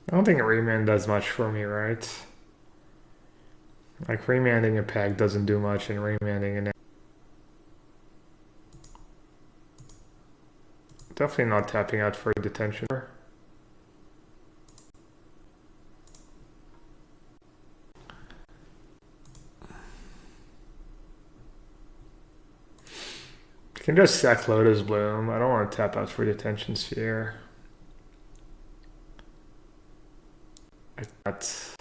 I don't think remand does much for me, right? Like remanding a pack doesn't do much and remanding an... Definitely not tapping out for detention. You can just sack Lotus Bloom. I don't want to tap out for detention sphere. That's...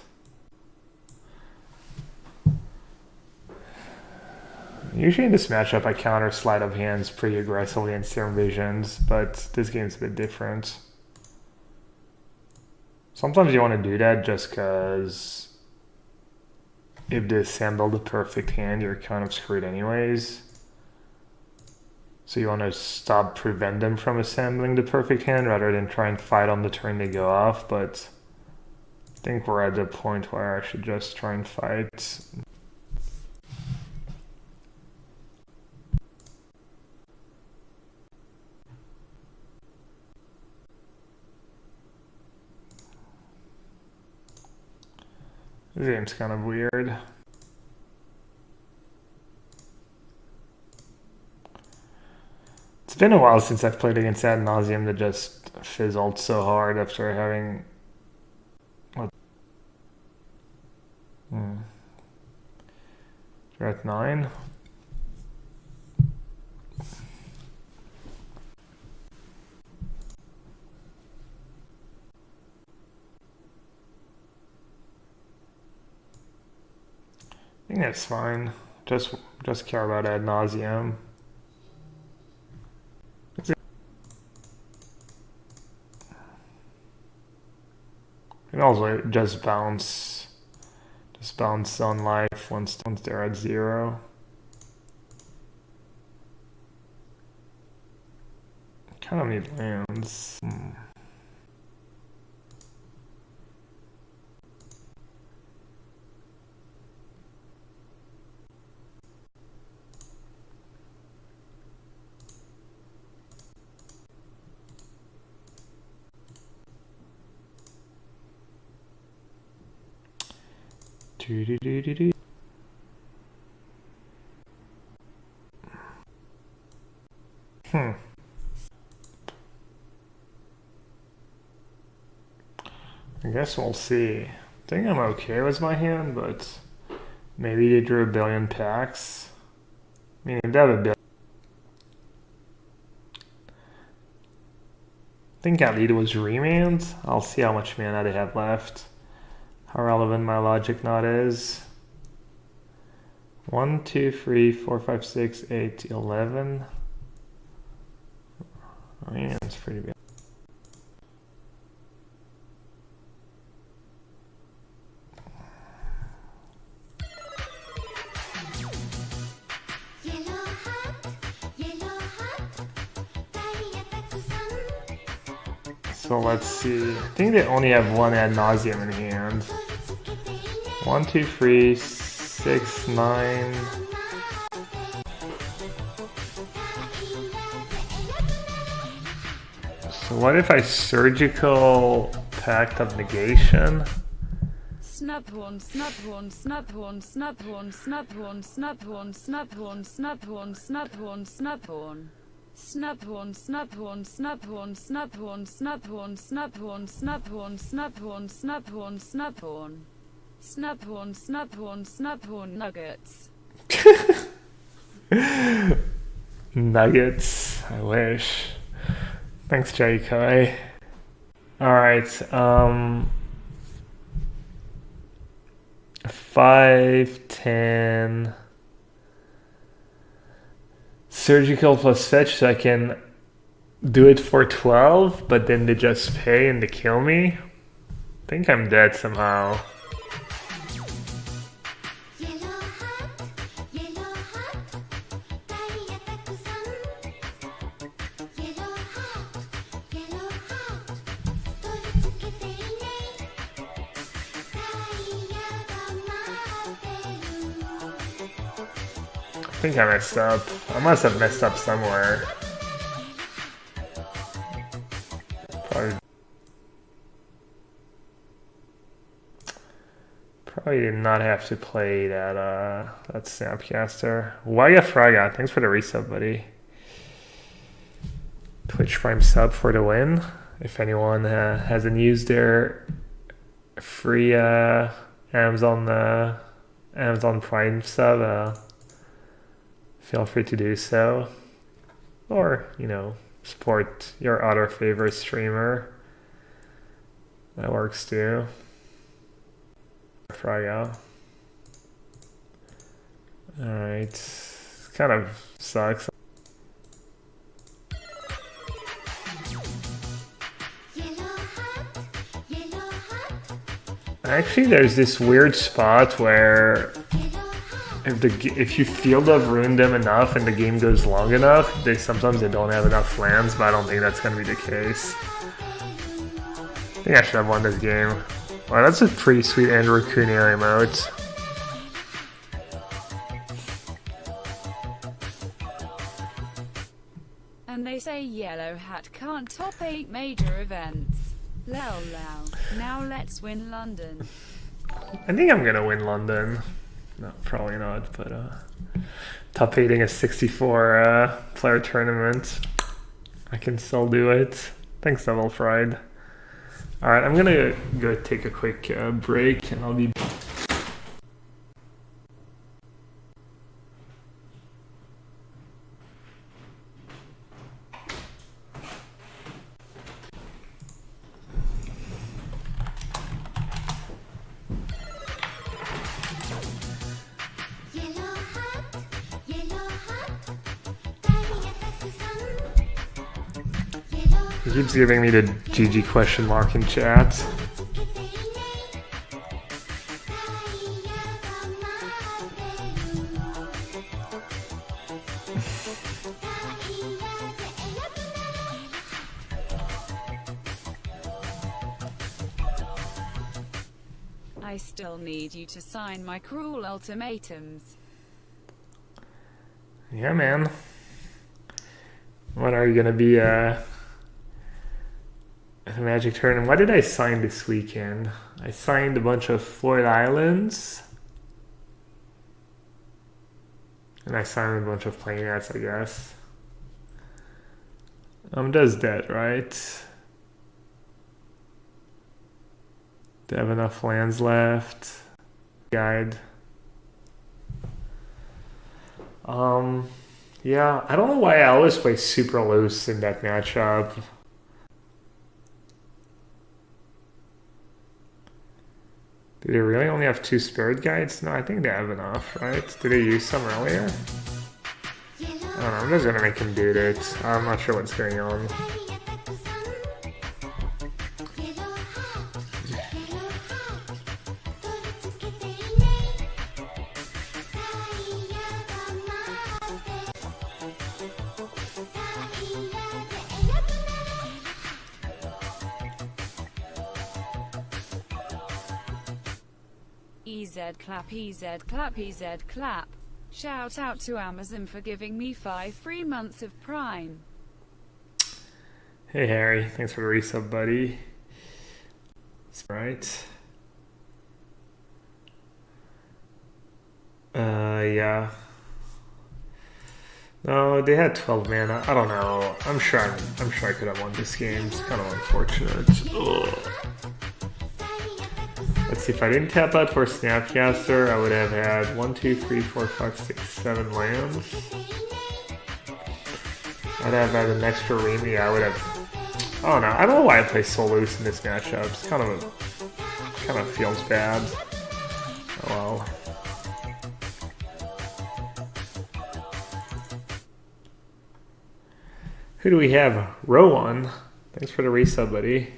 Usually in this matchup I counter sleight of hands pretty aggressively in Serum Visions, but this game's a bit different. Sometimes you want to do that just because if they assemble the perfect hand, you're kind of screwed anyways. So you want to prevent them from assembling the perfect hand rather than try and fight on the turn they go off, but I think we're at the point where I should just try and fight. This game's kind of weird. It's been a while since I've played against Ad Nauseam that just fizzled so hard after having... We're at 9. I think that's fine. Just care about Ad Nauseam. And also just bounce on life once they're at 0. Kind of need lands. I guess we'll see. I think I'm okay with my hand, but maybe they drew a billion packs. Meaning they have a billion. I think that lead was remand. I'll see how much mana they have left. How relevant my logic knot is. 1, 2, 3, 4, 5, 6, 8, 11. Oh, yeah, it's pretty bad. So let's see. I think they only have one ad nauseum in hand. 1, 2, 3, 6, 9. So what if I surgical pact of negation? Snubhorn, snubhorn, snubhorn, snubhorn, snubhorn, snubhorn, snubhorn, snubhorn, snubhorn, snubhorn. Snubhorn, snubhorn, snubhorn, snubhorn, snubhorn, snubhorn, snubhorn, snubhorn, snubhorn, snubhorn. Snubhorn, snubhorn, snubhorn, nuggets. Nuggets, I wish. Thanks, Jaikai. Alright, 5, 10. Surgical plus fetch, so I can do it for 12, but then they just pay and they kill me. I think I'm dead somehow. I think I messed up. I must have messed up somewhere. Probably did not have to play that Snapcaster. Waya Fraga, thanks for the resub, buddy. Twitch Prime sub for the win. If anyone hasn't used their free Amazon Prime sub, feel free to do so. Or, you know, support your other favorite streamer. That works too. Fraga. Alright. Kind of sucks. Actually, there's this weird spot where if you field of ruin them enough and the game goes long enough, sometimes they don't have enough lands, but I don't think that's going to be the case. I think I should have won this game. Wow, that's a pretty sweet Andrew Cuneo emote. And they say yellowhat can't top 8 major events. Lol. Now let's win London. I think I'm gonna win London. No, probably not, but top 8ing a 64 player tournament. I can still do it. Thanks, Double Fried. Alright, I'm gonna go take a quick break and I'll be back. He keeps giving me the GG question mark in chat. I still need you to sign my cruel ultimatums. Yeah, man. When are you gonna be at the Magic Tournament? What did I sign this weekend? I signed a bunch of Floyd Islands. And I signed a bunch of playing nets, I guess. Does that, right? They have enough lands left. Guide. Yeah, I don't know why I always play super loose in that matchup. Do they really only have 2 spirit guides? No, I think they have enough, right? Did they use some earlier? I don't know, I'm just gonna make him do it. I'm not sure what's going on. EZ clap, EZ clap, EZ clap. Shout out to Amazon for giving me 5 free months of Prime. Hey Harry, thanks for the resub, buddy. That's right. Yeah. No, they had 12 mana. I don't know. I'm sure I could have won this game. It's kind of unfortunate. Ugh. Let's see, if I didn't tap out for Snapcaster, I would have had 1, 2, 3, 4, 5, 6, 7 lands. I'd have had an extra ream. Yeah, I would have. Oh no, I don't know why I play so loose in this matchup. It's kind of feels bad. Oh well. Who do we have? Rowan. Thanks for the resub, buddy.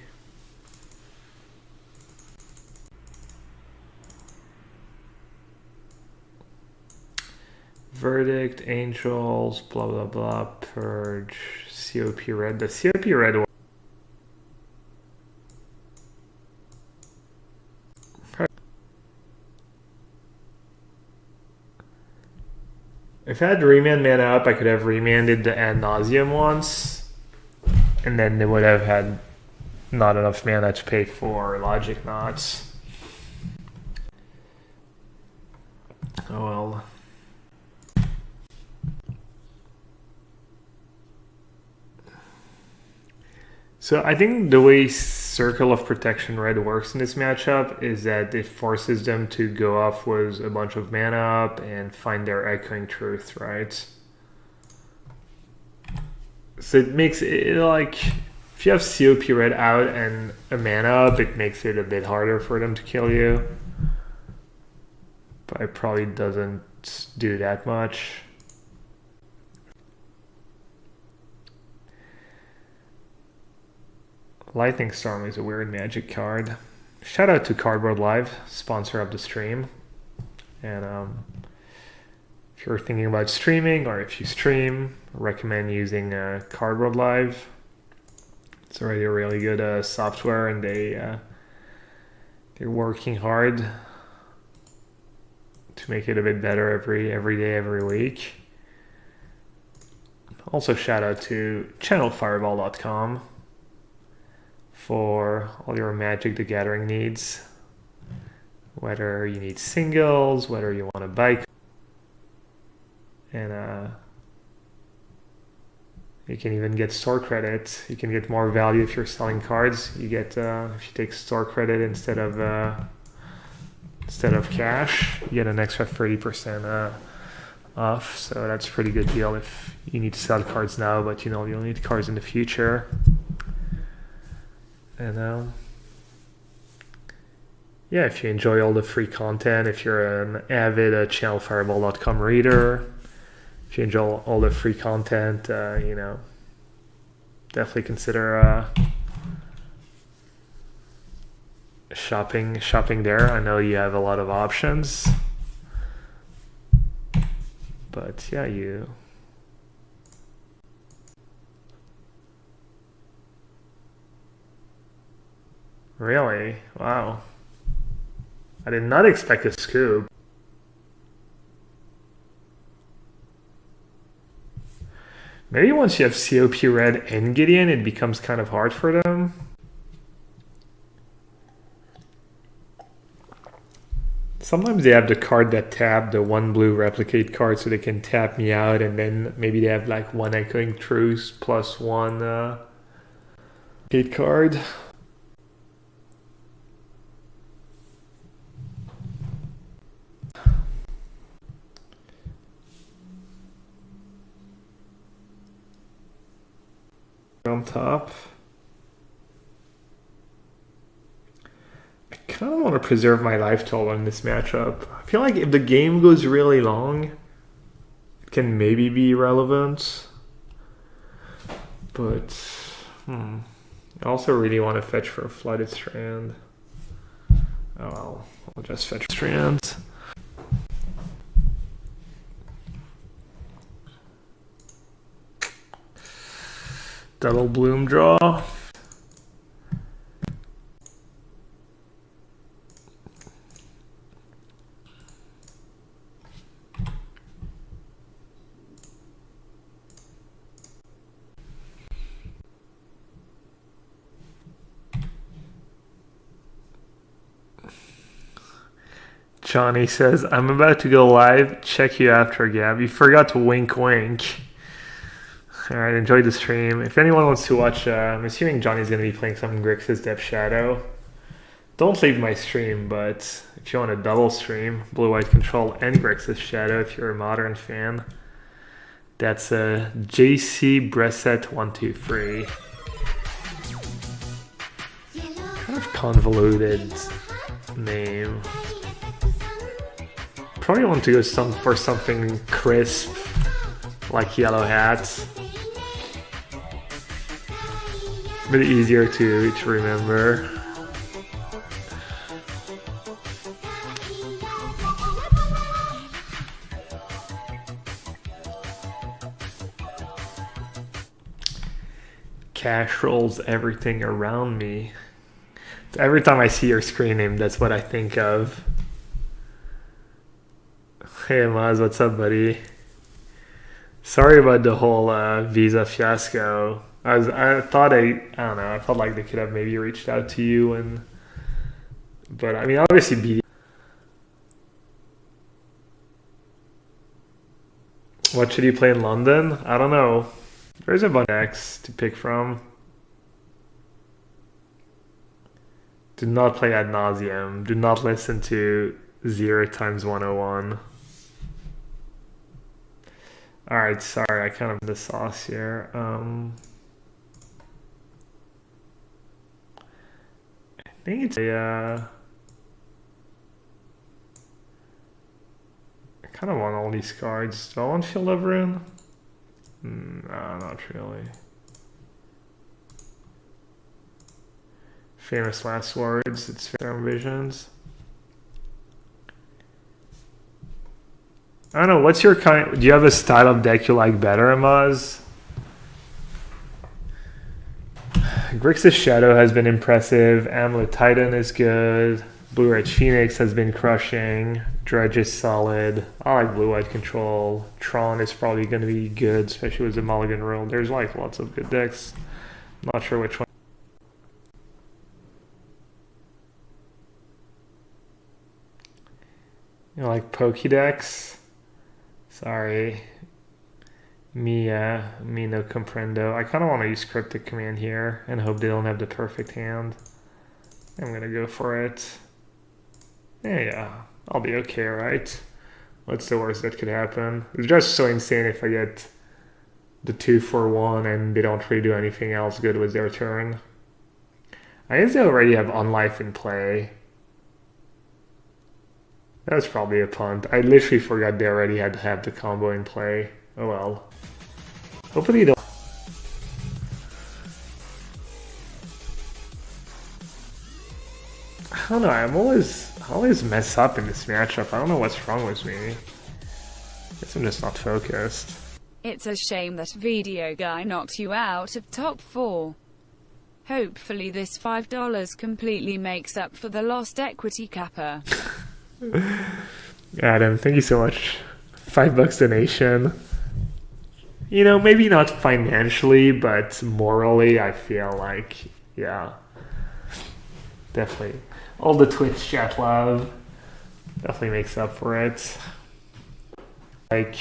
Verdict, Angels, blah blah blah, Purge, COP Red. The COP Red one. If I had remand mana up, I could have remanded the ad nauseum once, and then they would have had not enough mana to pay for logic knots. Oh well. So I think the way Circle of Protection Red works in this matchup is that it forces them to go off with a bunch of mana up and find their Echoing Truth, right? So it makes it like, if you have COP Red out and a mana up, it makes it a bit harder for them to kill you. But it probably doesn't do that much. Lightning Storm is a weird Magic card. Shout out to Cardboard Live, sponsor of the stream. And if you're thinking about streaming, or if you stream, I recommend using Cardboard Live. It's already a really good software, and they're working hard to make it a bit better every day, every week. Also, shout out to channelfireball.com. for all your Magic the Gathering needs. Whether you need singles, whether you want to buy. And you can even get store credit. You can get more value if you're selling cards. You get if you take store credit instead of cash, you get an extra 30% off. So that's a pretty good deal if you need to sell cards now, but you know you'll need cards in the future. And yeah, if you enjoy all the free content, if you're an avid channelfireball.com reader, if you enjoy all the free content, you know, definitely consider shopping there. I know you have a lot of options, but yeah, you. Really? Wow. I did not expect a scoop. Maybe once you have COP Red and Gideon, it becomes kind of hard for them. Sometimes they have the card that tap, the 1 blue replicate card, so they can tap me out, and then maybe they have like 1 Echoing Truth plus 1 replicate card. on top. I kind of want to preserve my life total in this matchup. I feel like if the game goes really long, it can maybe be relevant. But, I also really want to fetch for a Flooded Strand. Oh well, I'll just fetch Strands. Double Bloom draw. Johnny says, I'm about to go live. Check you after, Gab. You forgot to wink wink. Alright, enjoy the stream. If anyone wants to watch, I'm assuming Johnny's going to be playing some Grixis Depth Shadow. Don't leave my stream, but if you want a double stream, Blue-White Control and Grixis Shadow, if you're a Modern fan, that's a JC Bresset123. Kind of convoluted name. Probably want to go for something crisp, like yellowhat. A bit easier to remember. Cash rolls everything around me. Every time I see your screen name, that's what I think of. Hey Maz, what's up, buddy? Sorry about the whole visa fiasco. I don't know, I felt like they could have maybe reached out to you, but I mean, obviously what should you play in London? I don't know. There's a bunch of decks to pick from. Do not play ad nauseum. Do not listen to 0 times 101. Alright, sorry, I kind of the sauce here. I think it's a... I kind of want all these cards. Do I want Field of Ruin? No, not really. Famous Last Words, it's Fair Visions. I don't know, what's your kind... Do you have a style of deck you like better, Amaz? Grixis Shadow has been impressive. Amulet Titan is good. Blue-Red Phoenix has been crushing. Dredge is solid. I like Blue-White Control. Tron is probably going to be good, especially with the Mulligan rule. There's like lots of good decks. Not sure which one. You know, like Pokédex? Sorry. Me no comprendo. I kind of want to use Cryptic Command here and hope they don't have the perfect hand. I'm going to go for it. Yeah, I'll be okay, right? What's the worst that could happen? It's just so insane if I get the 2 for 1 and they don't really do anything else good with their turn. I guess they already have Unlife in play. That's probably a punt. I literally forgot they already had to have the combo in play. Oh well. Hopefully you don't. I don't know, I always mess up in this matchup. I don't know what's wrong with me. I guess I'm just not focused. It's a shame that video guy knocked you out of top 4. Hopefully this $5 completely makes up for the lost equity capper. Adam, thank you so much. $5 donation. You know, maybe not financially, but morally, I feel like, yeah. Definitely. All the Twitch chat love definitely makes up for it. Like,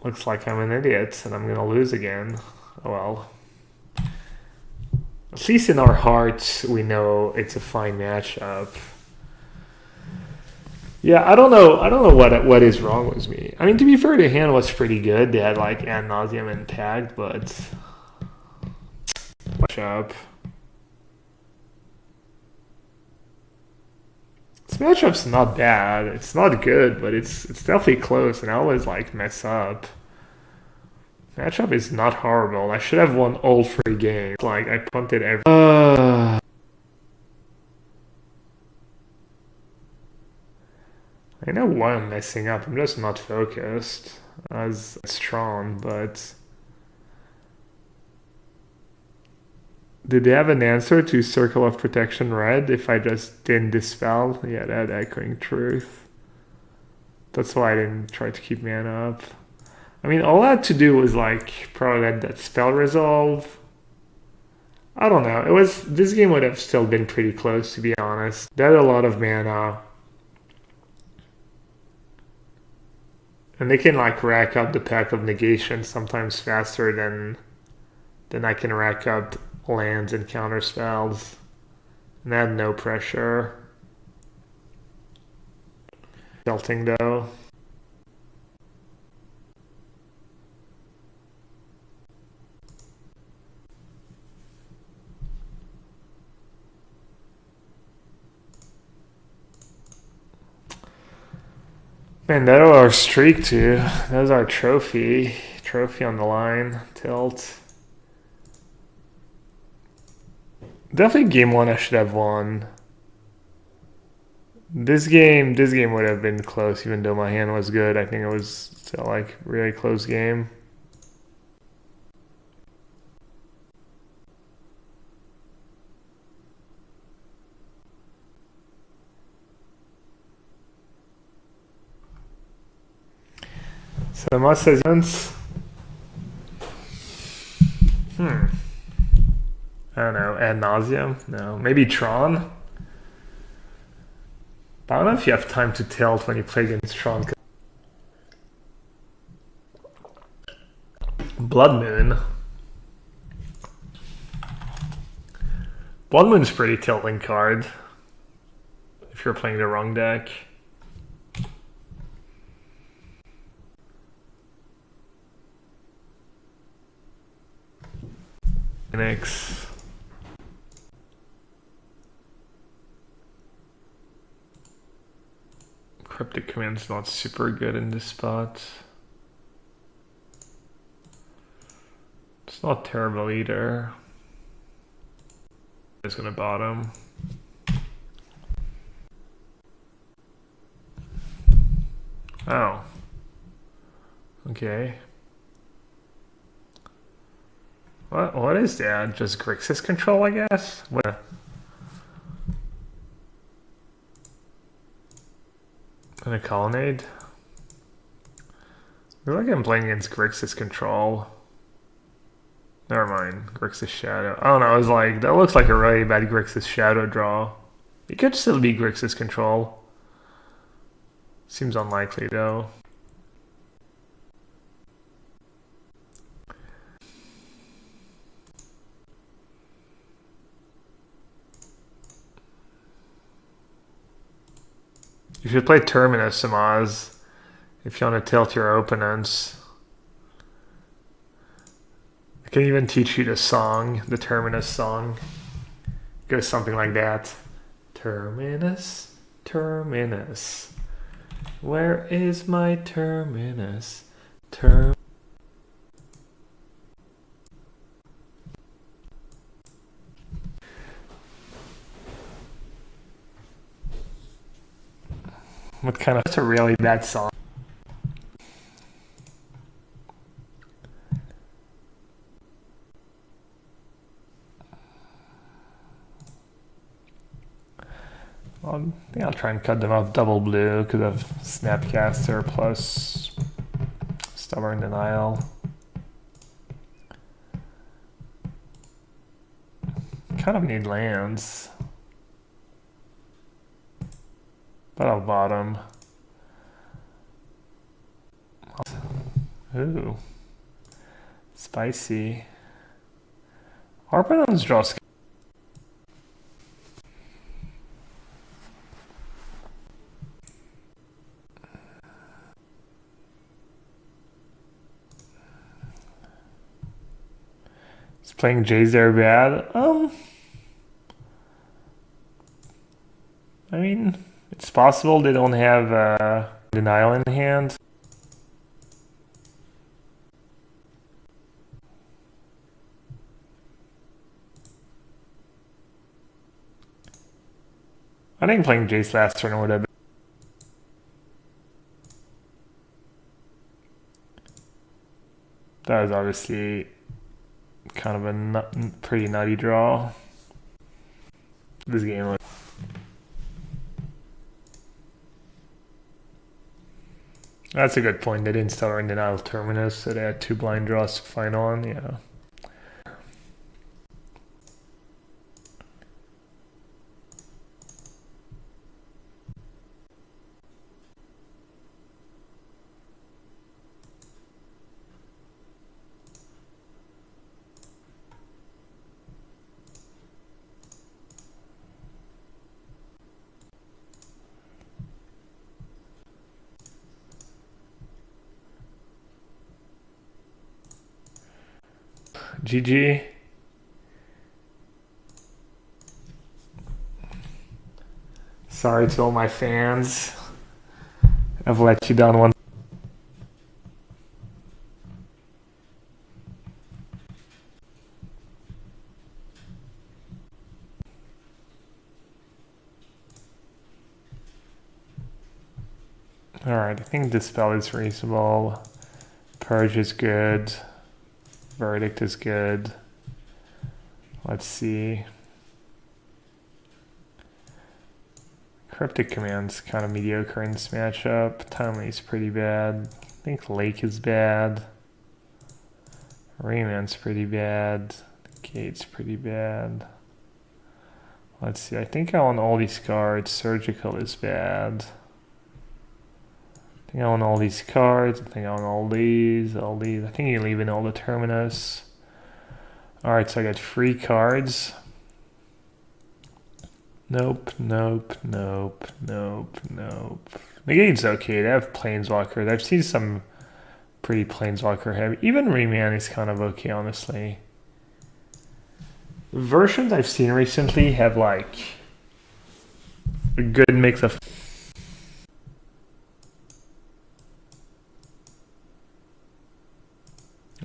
looks like I'm an idiot and I'm gonna lose again. Oh well. At least in our hearts, we know it's a fine matchup. Yeah, I don't know. I don't know what is wrong with me. I mean, to be fair, the hand was pretty good. They had like ad nauseum and tagged, but watch up. This matchup's not bad. It's not good, but it's definitely close, and I always like mess up. Matchup is not horrible. I should have won all 3 games. Like I punted every. I know why I'm messing up. I'm just not focused as strong, but did they have an answer to Circle of Protection Red if I just didn't dispel? Yeah, that echoing truth. That's why I didn't try to keep mana up. I mean, all I had to do was like probably let that spell resolve. I don't know. This game would have still been pretty close, to be honest. They had a lot of mana. And they can like rack up the Pact of Negation sometimes faster than I can rack up lands and counter spells. And I had no pressure. Tilting though. Man, that was our streak too. That was our trophy. Trophy on the line. Tilt. Definitely game 1 I should have won. This game would have been close even though my hand was good. I think it was still like really close game. So Moss says I don't know, ad nauseum? No. Maybe Tron? But I don't know if you have time to tilt when you play against Tron. Blood Moon. Blood Moon's a pretty tilting card. If you're playing the wrong deck. Phoenix. Cryptic Command's not super good in this spot. It's not terrible either. It's gonna bottom. Oh. Okay. What is that? Just Grixis control, I guess? What? And a colonnade? I feel like I'm playing against Grixis control. Never mind. Grixis Shadow. I don't know, I was like, that looks like a really bad Grixis Shadow draw. It could still be Grixis control. Seems unlikely though. You should play Terminus, Samaz, if you want to tilt your opponents. I can even teach you the song, the Terminus song. It goes something like that. Terminus, Terminus. Where is my Terminus? What kind of... That's a really bad song. Well, I think I'll try and cut them off double blue because of Snapcaster plus Stubborn Denial. Kind of need lands. But I'll bottom. Ooh. Spicy. Our opponents draw. Playing Jays there bad. I mean, it's possible they don't have denial in hand. I think playing Jace last turn would have been. That was obviously kind of a pretty nutty draw. This game was. That's a good point. They didn't start in denial terminus, so they had 2 blind draws to find on. Yeah. GG. Sorry to all my fans. I've let you down one. Alright, I think Dispel is reasonable. Purge is good. Verdict is good. Let's see. Cryptic Command's kind of mediocre in this matchup. Timely's pretty bad. I think Lake is bad. Rayman's pretty bad. Gate's pretty bad. Let's see. I think I own all these cards. Surgical is bad. I think I own all these cards. I think I own all these. I think you leave in all the terminus. Alright, so I got 3 cards. Nope. The gate's okay. They have Planeswalkers. I've seen some pretty Planeswalker heavy. Even Rayman is kind of okay, honestly. Versions I've seen recently have like a good mix of.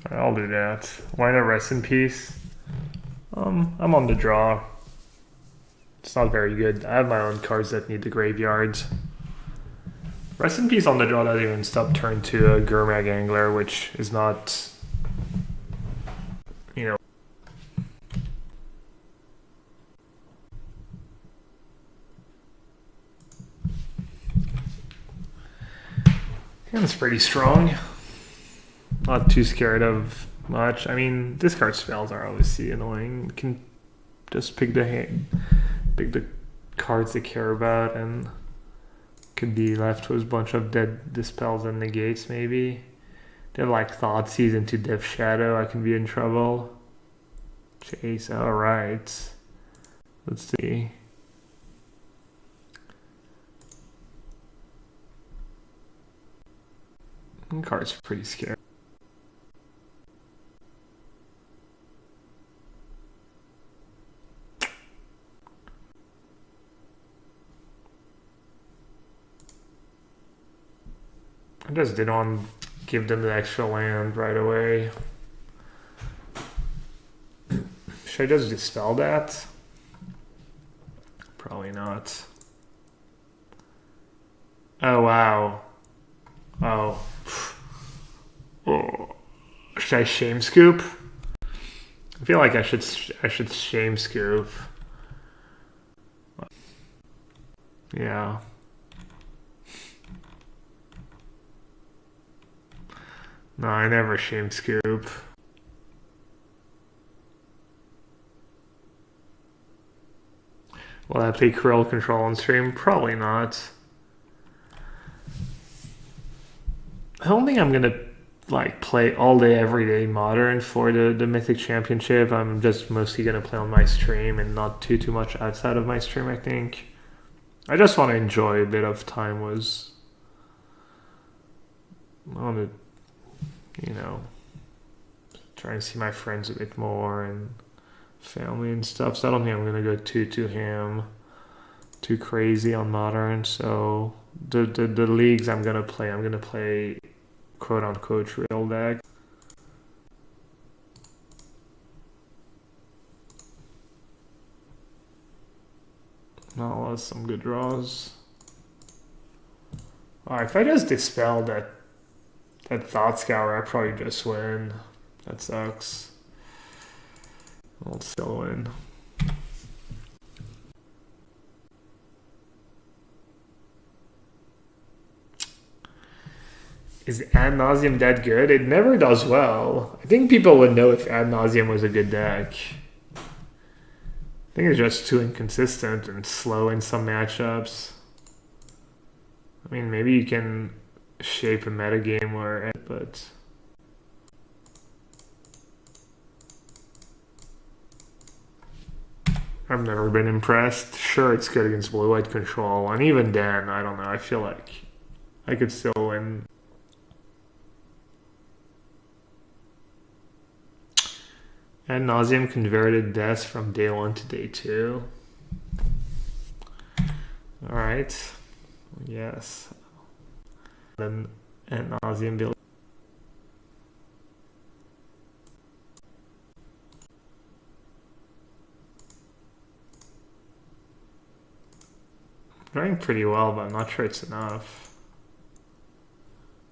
I'll do that. Why not rest in peace? I'm on the draw. It's not very good. I have my own cards that need the graveyards. Rest in peace on the draw that even stop turn to a Gurmag Angler, which is not, you know. It's pretty strong. Not too scared of much. I mean, discard spells are obviously annoying. You can just pick the cards they care about, and could be left with a bunch of dead dispels and negates. Maybe they have like Thoughtseize into Death Shadow. I can be in trouble. Chase. All right. Let's see. Card's pretty scary. I just didn't want to give them the extra land right away. Should I just dispel that? Probably not. Oh wow. Oh. Oh. Should I shame scoop? I feel like I should shame scoop. Yeah. No, I never shame scoop. Will I play Cruel Control on stream? Probably not. I don't think I'm gonna like play all day every day Modern for the Mythic Championship. I'm just mostly gonna play on my stream and not too much outside of my stream, I think. I just want to enjoy a bit of time with, I want to, you know, trying to see my friends a bit more and family and stuff. So I don't think I'm gonna go too ham, too crazy on modern. So the leagues I'm gonna play quote unquote real deck. No, that's some good draws. Alright, if I just dispel that Thought Scour, I probably just win. That sucks. I'll still win. Is Ad Nauseam that good? It never does well. I think people would know if Ad Nauseam was a good deck. I think it's just too inconsistent and slow in some matchups. I mean, maybe you can shape a metagame where, but I've never been impressed. Sure, it's good against blue-white control, and even then, I don't know. I feel like I could still win. Ad Nauseam converted deaths from day 1 to day 2. Alright. Yes. Then Ad Nauseam build. Going pretty well, but I'm not sure it's enough.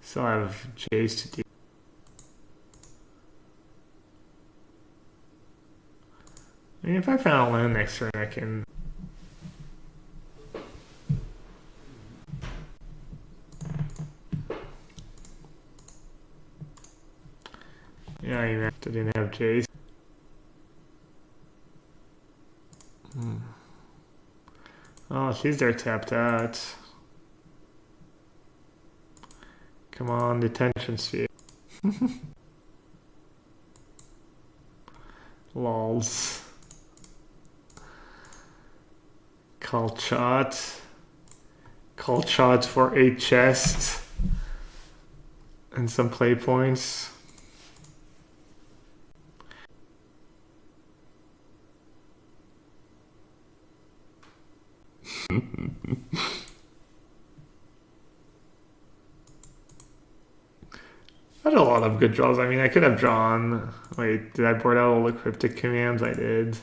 Still have J's to do. I mean, if I found a land next turn, I can. Yeah, even if I didn't have J's. Oh, she's there tapped out. Come on, detention sphere. Lols. Call shot. Call shot for 8 chests. And some play points. I had a lot of good draws. I mean, I could have drawn. Wait, did I board out all the cryptic commands? I did.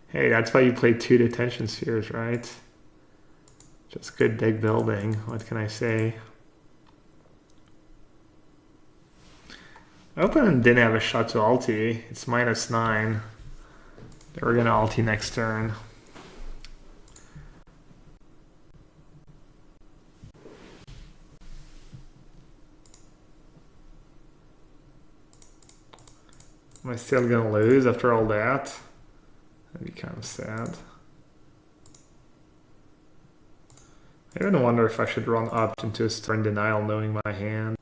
Hey, that's why you play 2 detention spheres, right? Just good deck building. What can I say? Opponent didn't have a shot to ulti. It's -9. They were gonna ulti next turn. Am I still gonna lose after all that? That'd be kind of sad. I even wonder if I should run up into a turn denial knowing my hand.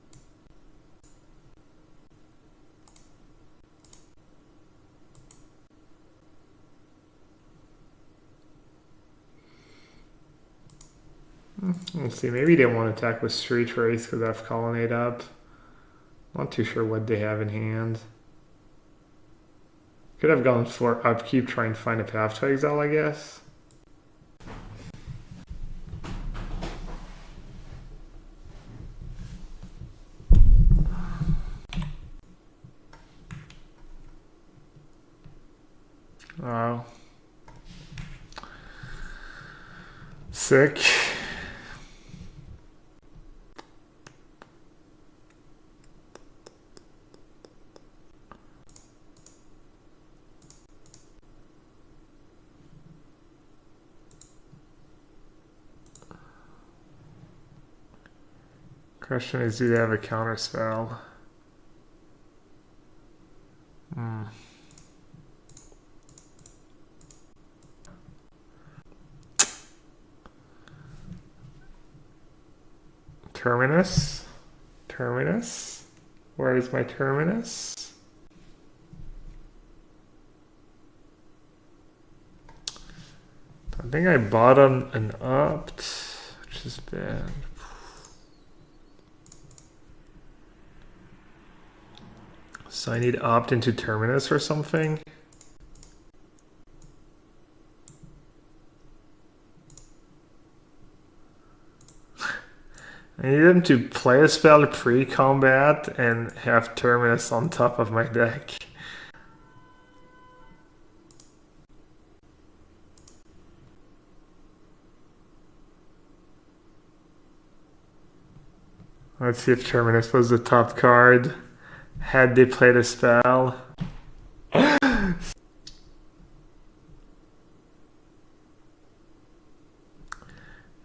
We'll see. Maybe they won't attack with Street Race because I have Colonnade up. Not too sure what they have in hand. Could have gone for upkeep, trying to find a path to exile, I guess. Oh. Sick. Question is, do they have a counter spell? Terminus? Terminus? Where is my terminus? I think I bottomed and upped, which is bad. So I need to opt into Terminus or something. I need him to play a spell pre-combat and have Terminus on top of my deck. Let's see if Terminus was the top card. Had they played a spell.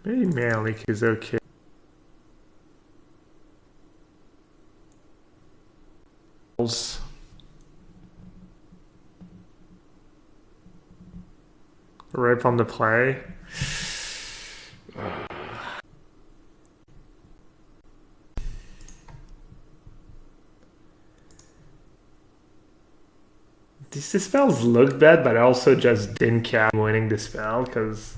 Maybe Mana Leak is okay. Right from the play. These spells look bad, but I also just didn't care winning the spell because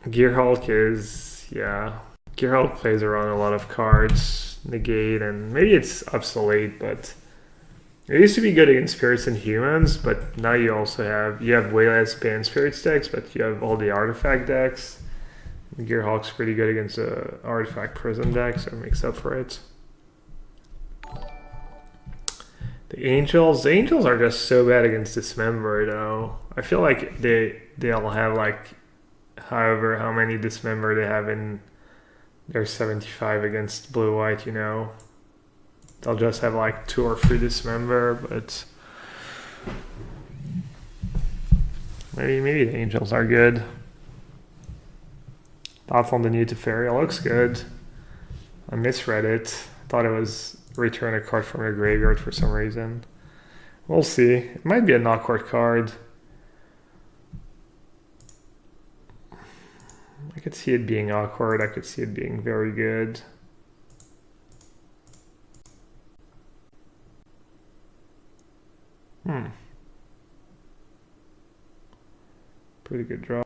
Gearhulk is, yeah. Gearhulk plays around a lot of cards, negate, and maybe it's obsolete, but it used to be good against spirits and humans, but now you also have way less banned spirits decks, but you have all the artifact decks. Gearhulk's pretty good against the artifact prison deck, so it makes up for it. The Angels are just so bad against Dismember though. I feel like they'll have like however how many Dismember they have in their 75 against blue-white, you know. They'll just have like 2 or 3 Dismember, but maybe the Angels are good. Thoughts on the new Teferi? Looks good. I misread it. Thought it was return a card from your graveyard for some reason. We'll see. It might be a knockcourt card. I could see it being awkward. I could see it being very good. Pretty good draw.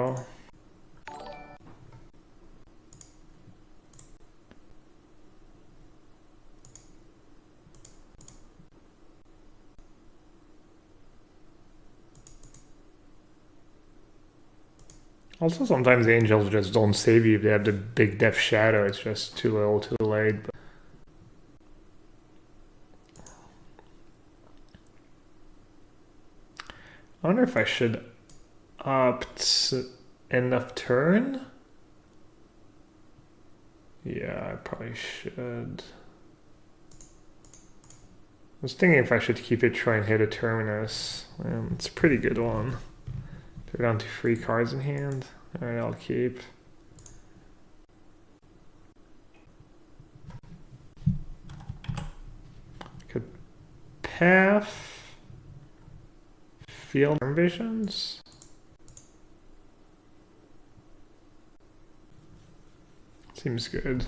Also, sometimes Angels just don't save you if they have the big Death Shadow. It's just too little, too late. But I wonder if I should opt end of turn. Yeah, I probably should. I was thinking if I should keep it, try and hit a Terminus. It's a pretty good one. They're down to 3 cards in hand. Alright, I'll keep. Could path. Field Visions. Seems good.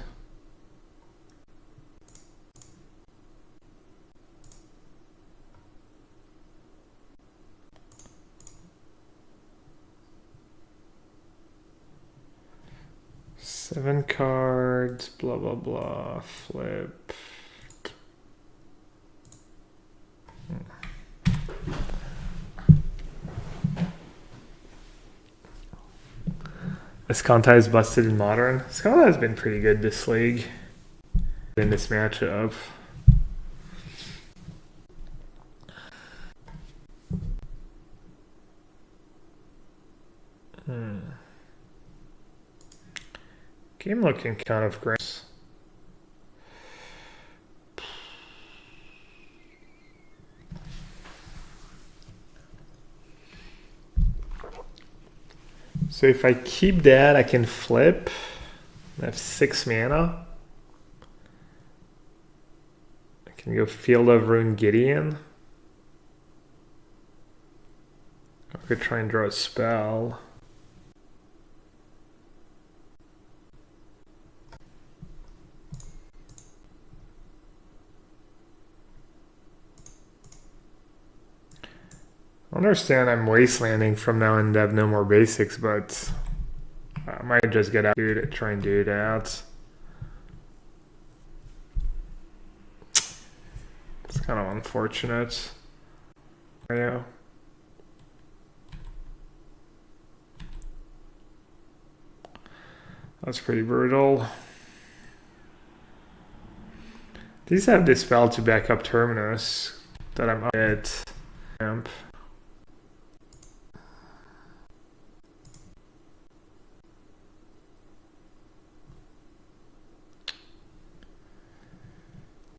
Seven cards, blah, blah, blah, flip. Escanta is busted in Modern. Escanta has been pretty good this league. In this matchup. Game looking kind of great. So if I keep that, I can flip. I have 6 mana. I can go Field of Ruin Gideon. I could try and draw a spell. I understand I'm wastelanding from now and have no more basics, but I might just get out to try and do that. It's kind of unfortunate. Yeah. That's pretty brutal. These have this spell to back up Terminus that I'm up at camp.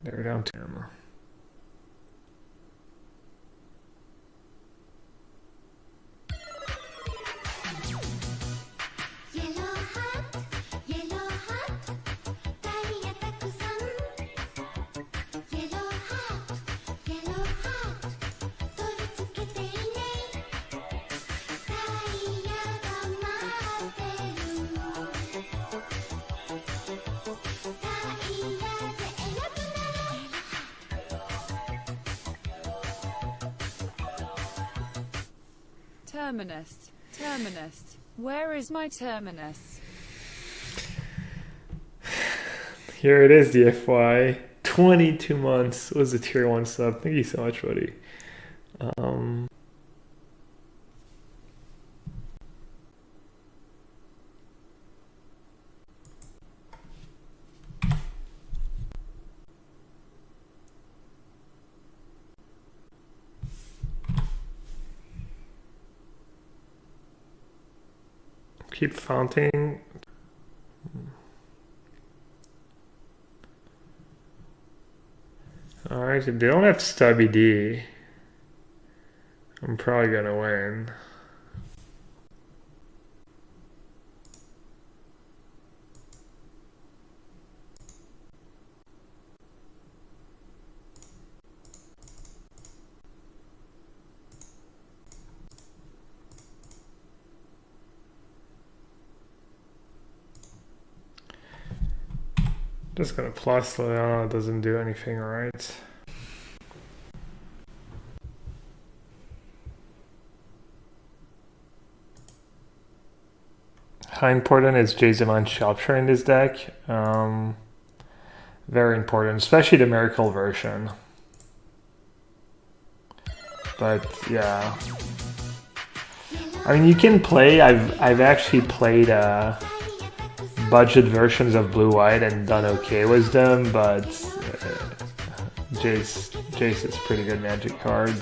They're down to him. Terminus. Terminus. Where is my terminus? Here it is, the FY. 22 months was a tier 1 sub. Thank you so much, buddy. Keep founting. Alright, if they don't have Stubby D, I'm probably gonna win. Just gonna plus Liliana, it doesn't do anything right. How important is Jason Sculpture in this deck? Very important, especially the Miracle version. But yeah, I mean, you can play. I've actually played budget versions of Blue-White and done okay with them, but Jace is a pretty good Magic card.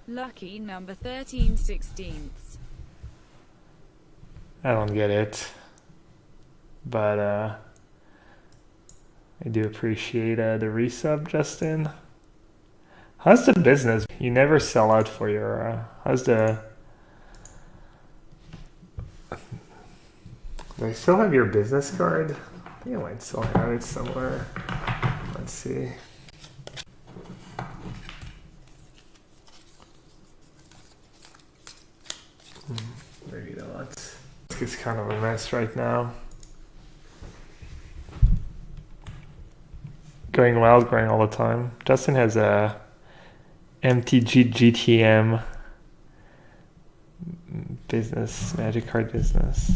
Lucky number 13/16. I don't get it, but I do appreciate the resub, Justin. How's the business? You never sell out for your. How's the? Do I still have your business card? I think I might still have it somewhere. Let's see. Maybe not. It's kind of a mess right now. Going wild, growing all the time. Justin has a MTG GTM business, Magic card business.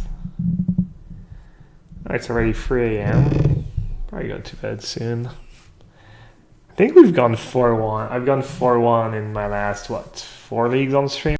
Oh, it's already 3 a.m. Probably go to bed soon. I think we've gone 4-1. I've gone 4-1 in my last, 4 leagues on stream.